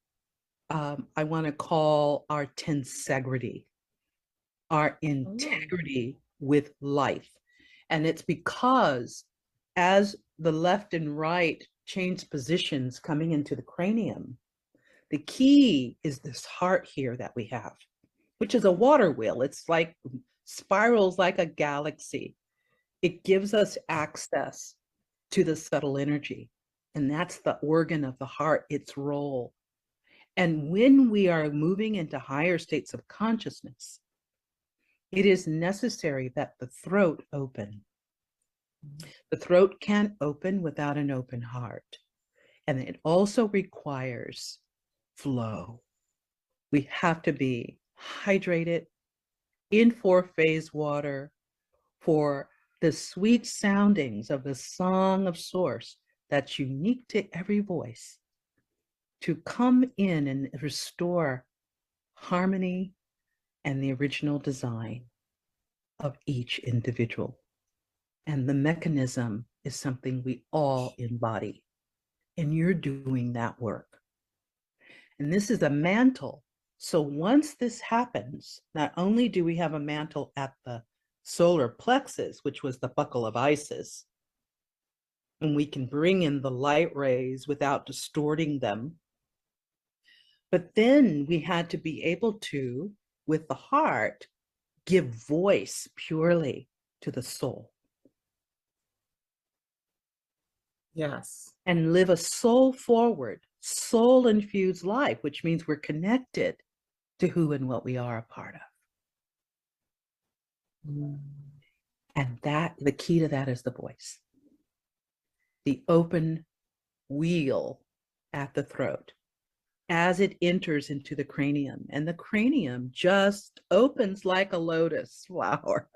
I want to call our tensegrity, our integrity with life. And it's because as the left and right change positions coming into the cranium, the key is this heart here that we have, which is a water wheel. It's like spirals like a galaxy. It gives us access to the subtle energy. And that's the organ of the heart, its role. And when we are moving into higher states of consciousness, it is necessary that the throat open. The throat can't open without an open heart. And it also requires flow. We have to be hydrated in 4-phase water for the sweet soundings of the song of source that's unique to every voice to come in and restore harmony and the original design of each individual. And the mechanism is something we all embody. And you're doing that work. And this is a mantle. So once this happens, not only do we have a mantle at the solar plexus, which was the buckle of Isis, and we can bring in the light rays without distorting them, but then we had to be able to, with the heart, give voice purely to the soul. Yes. And live a soul forward, soul infused life, which means we're connected to who and what we are a part of. And that, the key to that is the voice. The open wheel at the throat as it enters into the cranium. And the cranium just opens like a lotus flower.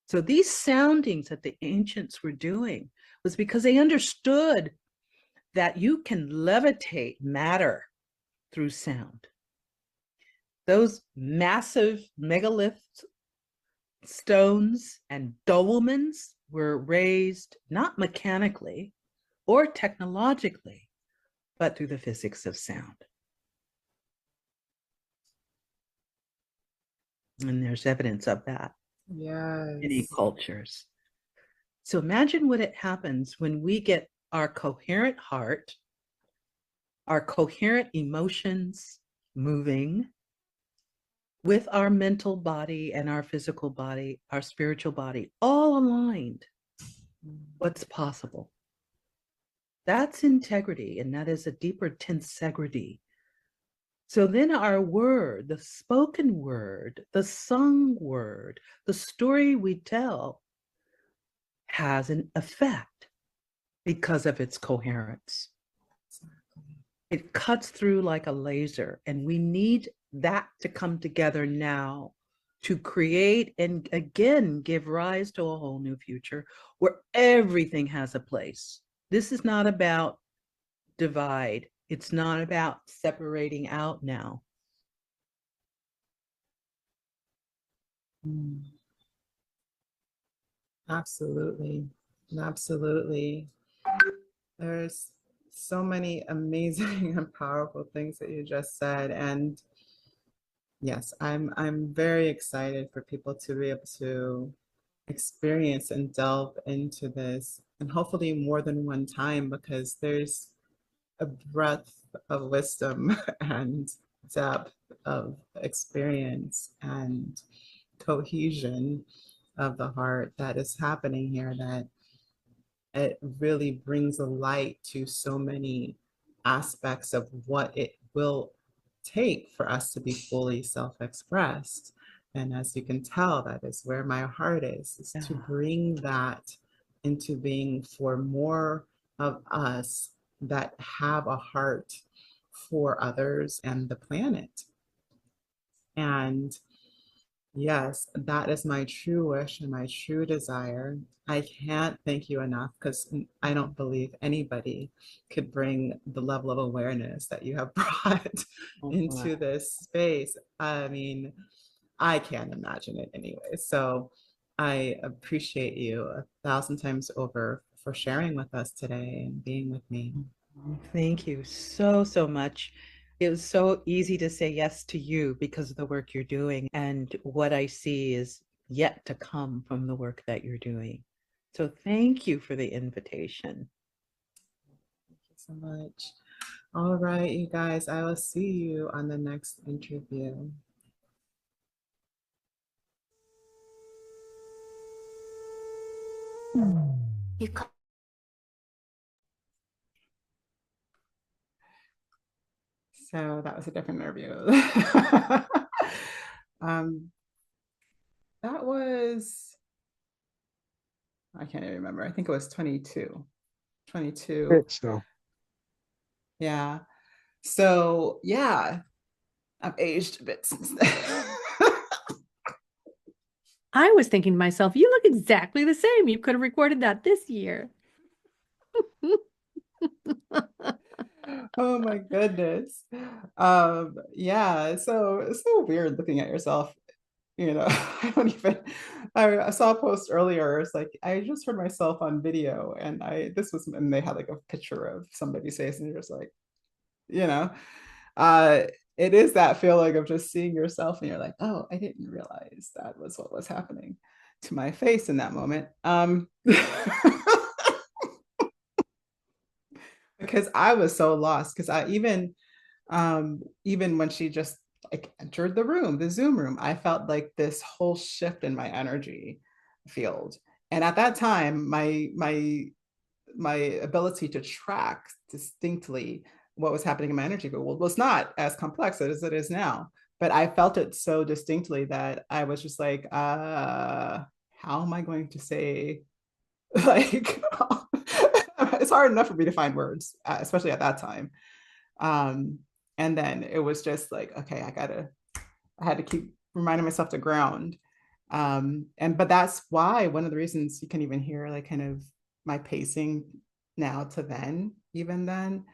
So these soundings that the ancients were doing was because they understood that you can levitate matter through sound. Those massive megalith stones and dolmens were raised not mechanically or technologically, but through the physics of sound. And there's evidence of that in many Yes. cultures. So imagine what it happens when we get our coherent heart, our coherent emotions moving with our mental body and our physical body, our spiritual body, all aligned. What's possible? That's integrity, and that is a deeper tensegrity. So then our word, the spoken word, the sung word, the story we tell has an effect because of its coherence. It cuts through like a laser, and we need that to come together now to create and again give rise to a whole new future where everything has a place. This is not about divide. It's not about separating out now. Absolutely. Absolutely. There's so many amazing and powerful things that you just said. And yes, I'm very excited for people to be able to experience and delve into this, and hopefully more than one time, because there's a breadth of wisdom and depth of experience and cohesion of the heart that is happening here, that it really brings a light to so many aspects of what it will take for us to be fully self-expressed. And as you can tell, that is where my heart is to bring that into being for more of us that have a heart for others and the planet. And yes, that is my true wish and my true desire. I can't thank you enough, because I don't believe anybody could bring the level of awareness that you have brought into this space. I mean, I can't imagine it anyway. So I appreciate you 1,000 times over for sharing with us today and being with me. Thank you so, so much. It was so easy to say yes to you because of the work you're doing. And what I see is yet to come from the work that you're doing. So thank you for the invitation. Thank you so much. All right, you guys, I will see you on the next interview. So that was a different interview. That was, I can't even remember. I think it was 22. 22. Fits though. Yeah. So yeah, I've aged a bit since then. I was thinking to myself, you look exactly the same. You could have recorded that this year. Oh my goodness. Yeah, so it's so weird looking at yourself, you know. I don't even, I saw a post earlier. It's like I just heard myself on video, and they had like a picture of somebody's face, and you're just like, you know, uh it is that feeling of just seeing yourself, and you're like, oh, I didn't realize that was what was happening to my face in that moment. Because I was so lost, because I even when she just like entered the room, the Zoom room, I felt like this whole shift in my energy field. And at that time, my ability to track distinctly what was happening in my energy field was not as complex as it is now. But I felt it so distinctly that I was just like, how am I going to say, like, it's hard enough for me to find words, especially at that time. And then it was just like, okay, I had to keep reminding myself to ground. But that's why one of the reasons you can even hear like kind of my pacing now to then, even then,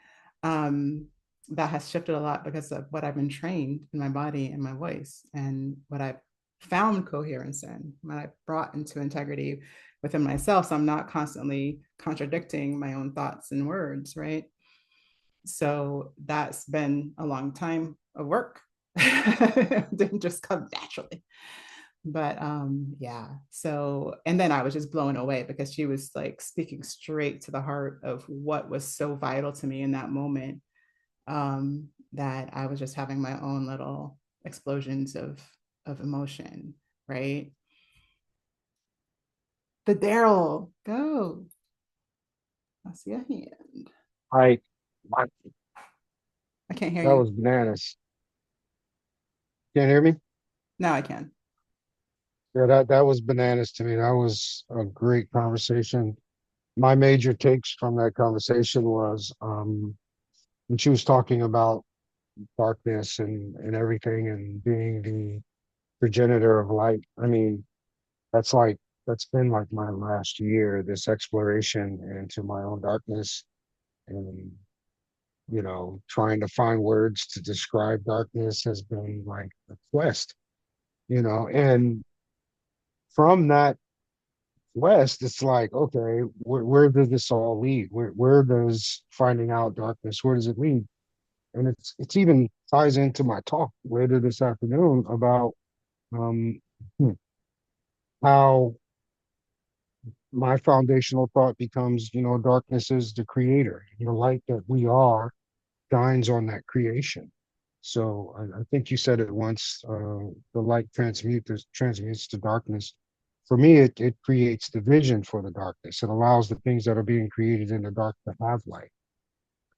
that has shifted a lot because of what I've been trained in my body and my voice, and what I've found coherence in, what I brought into integrity within myself. So I'm not constantly contradicting my own thoughts and words, right? So that's been a long time of work. It didn't just come naturally. But yeah, so, and then I was just blown away because she was like speaking straight to the heart of what was so vital to me in that moment, that I was just having my own little explosions of emotion, right? But Daryl, go. I see a hand. I, I I can't hear that you. was bananas. Can't hear me? Now I can. Yeah, that was bananas to me. That was a great conversation. My major takes from that conversation was when she was talking about darkness and everything and being the progenitor of light. I mean, that's like that's been like my last year, this exploration into my own darkness and trying to find words to describe darkness has been like a quest, and from that quest, it's like, okay, where does this all lead? Where does finding out darkness, where does it lead? And it's even ties into my talk later this afternoon about um how my foundational thought becomes, darkness is the creator. The light that we are shines on that creation. So I think you said it once, the light transmutes to darkness. For me, it creates the vision for the darkness. It allows the things that are being created in the dark to have light,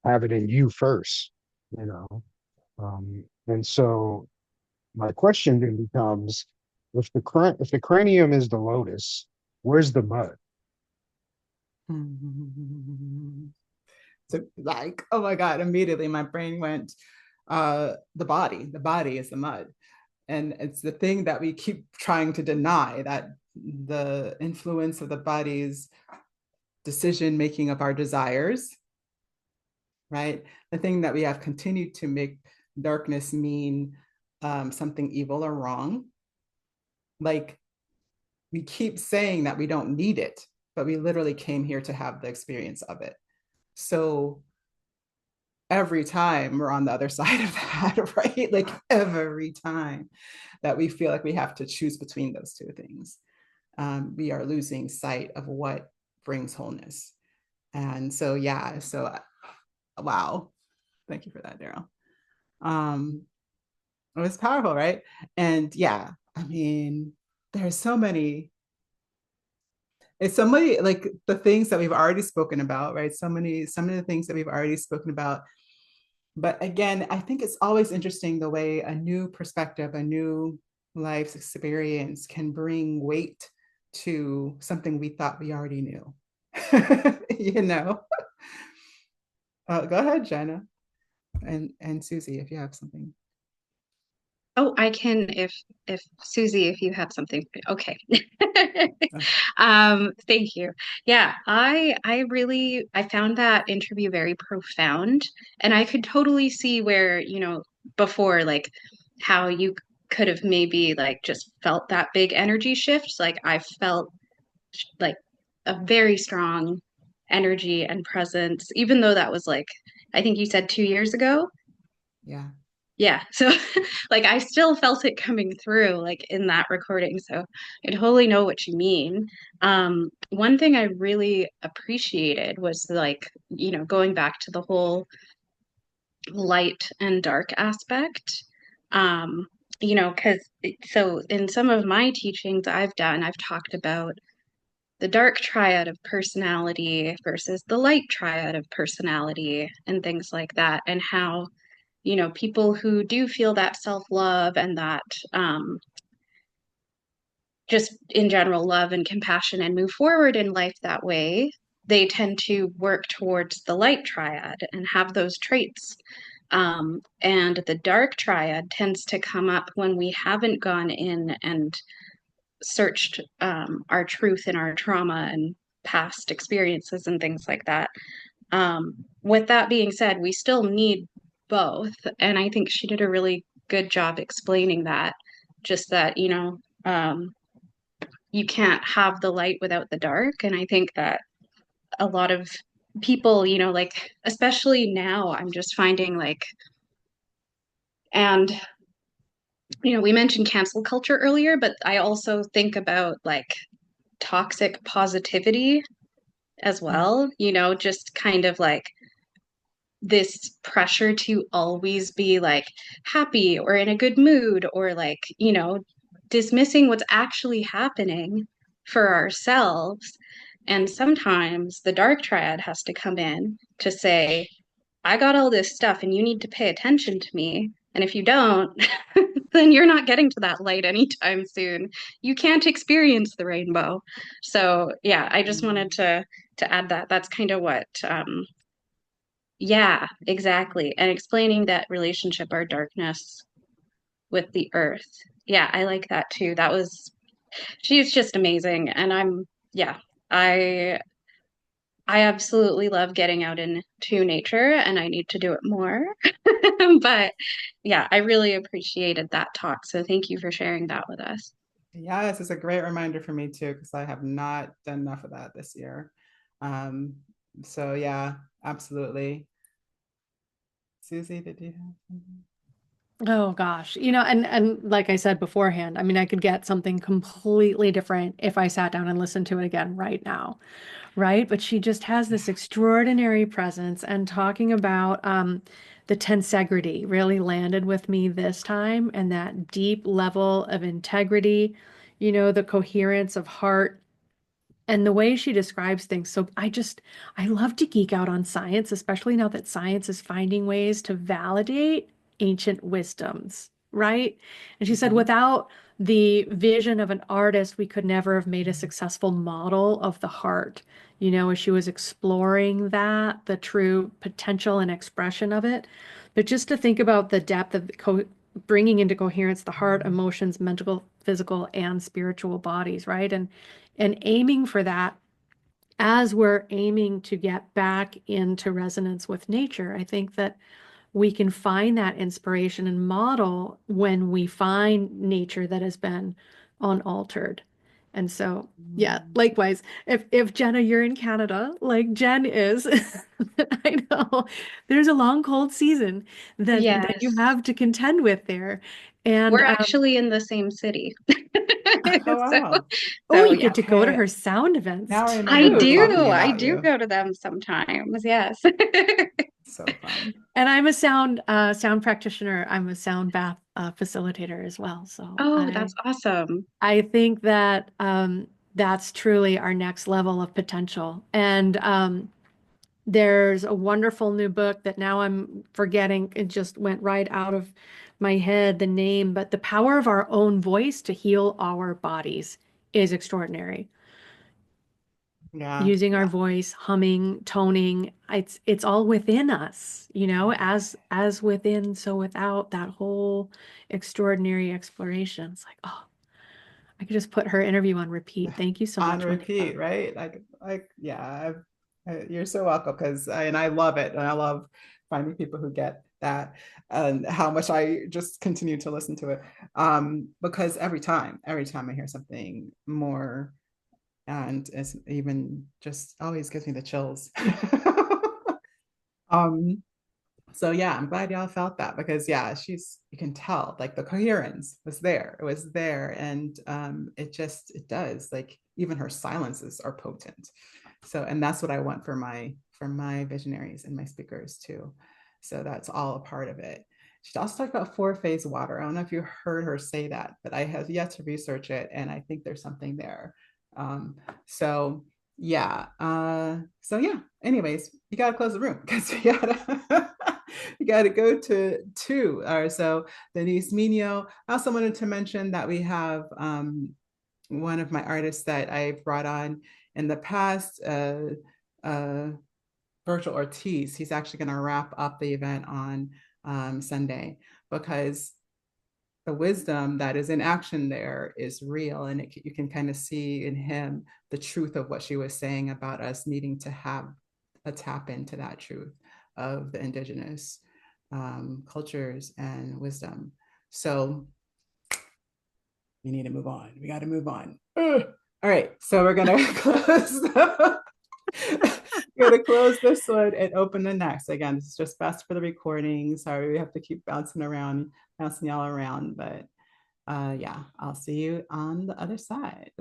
have it in you first, you know. And so my question then becomes, if the cranium is the lotus, where's the mud? So like, oh my God, immediately my brain went, the body is the mud. And it's the thing that we keep trying to deny, that the influence of the body's decision making of our desires, right? The thing that we have continued to make darkness mean something evil or wrong. Like, we keep saying that we don't need it, but we literally came here to have the experience of it. So every time we're on the other side of that, right? Like every time that we feel like we have to choose between those two things, we are losing sight of what brings wholeness. And so, yeah, so wow. Thank you for that, Daryl. Um, it was powerful, right? And yeah, I mean, there's so many, it's so many, like the things that we've already spoken about, right? Some of the things that we've already spoken about. But again, I think it's always interesting the way a new perspective, a new life's experience can bring weight to something we thought we already knew. you know? Go ahead, Jenna, and Susie, if you have something. Oh, I can if Susie, if you have something. Okay. Oh, Thank you. Yeah, I found that interview very profound, and I could totally see where, before, like how you could have maybe like just felt that big energy shift. Like I felt like a very strong energy and presence, even though that was like, I think you said 2 years ago. yeah. Yeah, so like I still felt it coming through like in that recording. So I totally know what you mean. One thing I really appreciated was like, going back to the whole light and dark aspect. Um, because so in some of my teachings I've talked about the dark triad of personality versus the light triad of personality and things like that, and how people who do feel that self-love and that just in general love and compassion and move forward in life that way, they tend to work towards the light triad and have those traits. And the dark triad tends to come up when we haven't gone in and searched our truth and our trauma and past experiences and things like that. With that being said, we still need both. And I think she did a really good job explaining that. Just that, you can't have the light without the dark. And I think that a lot of people, like, especially now, I'm just finding like, and we mentioned cancel culture earlier, but I also think about like toxic positivity as well, just kind of like this pressure to always be like happy or in a good mood or like, dismissing what's actually happening for ourselves. And sometimes the dark triad has to come in to say, I got all this stuff and you need to pay attention to me. And if you don't, then you're not getting to that light anytime soon. You can't experience the rainbow. So yeah, I just wanted to add that. That's kind of what yeah, exactly. And explaining that relationship or darkness with the earth. Yeah, I like that too. She's just amazing. And yeah, I I absolutely love getting out into nature and I need to do it more. But yeah, I really appreciated that talk. So thank you for sharing that with us. Yes, it's a great reminder for me too, because I have not done enough of that this year. Um, so yeah, absolutely. Susie, did you have something? Oh gosh. And like I said beforehand, I mean, I could get something completely different if I sat down and listened to it again right now, right? But she just has this extraordinary presence, and talking about the tensegrity really landed with me this time, and that deep level of integrity, the coherence of heart and the way she describes things. So I love to geek out on science, especially now that science is finding ways to validate ancient wisdoms, right? And she said, Mhm. without the vision of an artist, we could never have made a successful model of the heart. As she was exploring that, the true potential and expression of it. But just to think about the depth of bringing into coherence the heart, emotions, mental, physical, and spiritual bodies, right? And aiming for that as we're aiming to get back into resonance with nature. I think that we can find that inspiration and model when we find nature that has been unaltered. And so, yeah, likewise, if Jenna, you're in Canada, like Jen is, I know there's a long cold season that you Yes. have to contend with there. And We're actually in the same city. Oh So, wow. oh, so you yeah. get to go to Okay. her sound events Now I remember I her too. talking do. I about do you. go to them sometimes. Yes. So fun. And I'm a sound practitioner. I'm a sound bath facilitator as well. So Oh, I that's awesome. I think that that's truly our next level of potential. And there's a wonderful new book that now I'm forgetting. It just went right out of my head, the name, but The Power of Our Own Voice to Heal Our Bodies is extraordinary. Yeah. Using our Yeah. voice, humming, toning, it's all within us, as within, so without, that whole extraordinary exploration. It's like, oh, I could just put her interview on repeat. Thank you so On much, repeat, Monica. right? Yeah, you're so welcome because and I love it. And I love finding people who get that and how much I just continue to listen to it. Because every time I hear something more and it's even just always gives me the chills. um, so yeah, I'm glad y'all felt that because yeah, you can tell like the coherence was there. It was there. And it does like even her silences are potent. So, and that's what I want for my visionaries and my speakers too. So that's all a part of it. She also talked about four-phase water. I don't know if you heard her say that, but I have yet to research it. And I think there's something there. Um, so yeah. So yeah, anyways, you gotta close the room because we gotta we gotta go to two. So Denise Mino. I also wanted to mention that we have one of my artists that I've brought on in the past, Virgil Ortiz. He's actually going to wrap up the event on Sunday because the wisdom that is in action there is real, and you can kind of see in him the truth of what she was saying about us needing to have a tap into that truth of the indigenous cultures and wisdom. So we need to move on. We got to move on. Ugh. All right, so we're gonna close. We're gonna close this one and open the next. Again, this is just best for the recording. Sorry, we have to keep bouncing y'all around, but Yeah, I'll see you on the other side.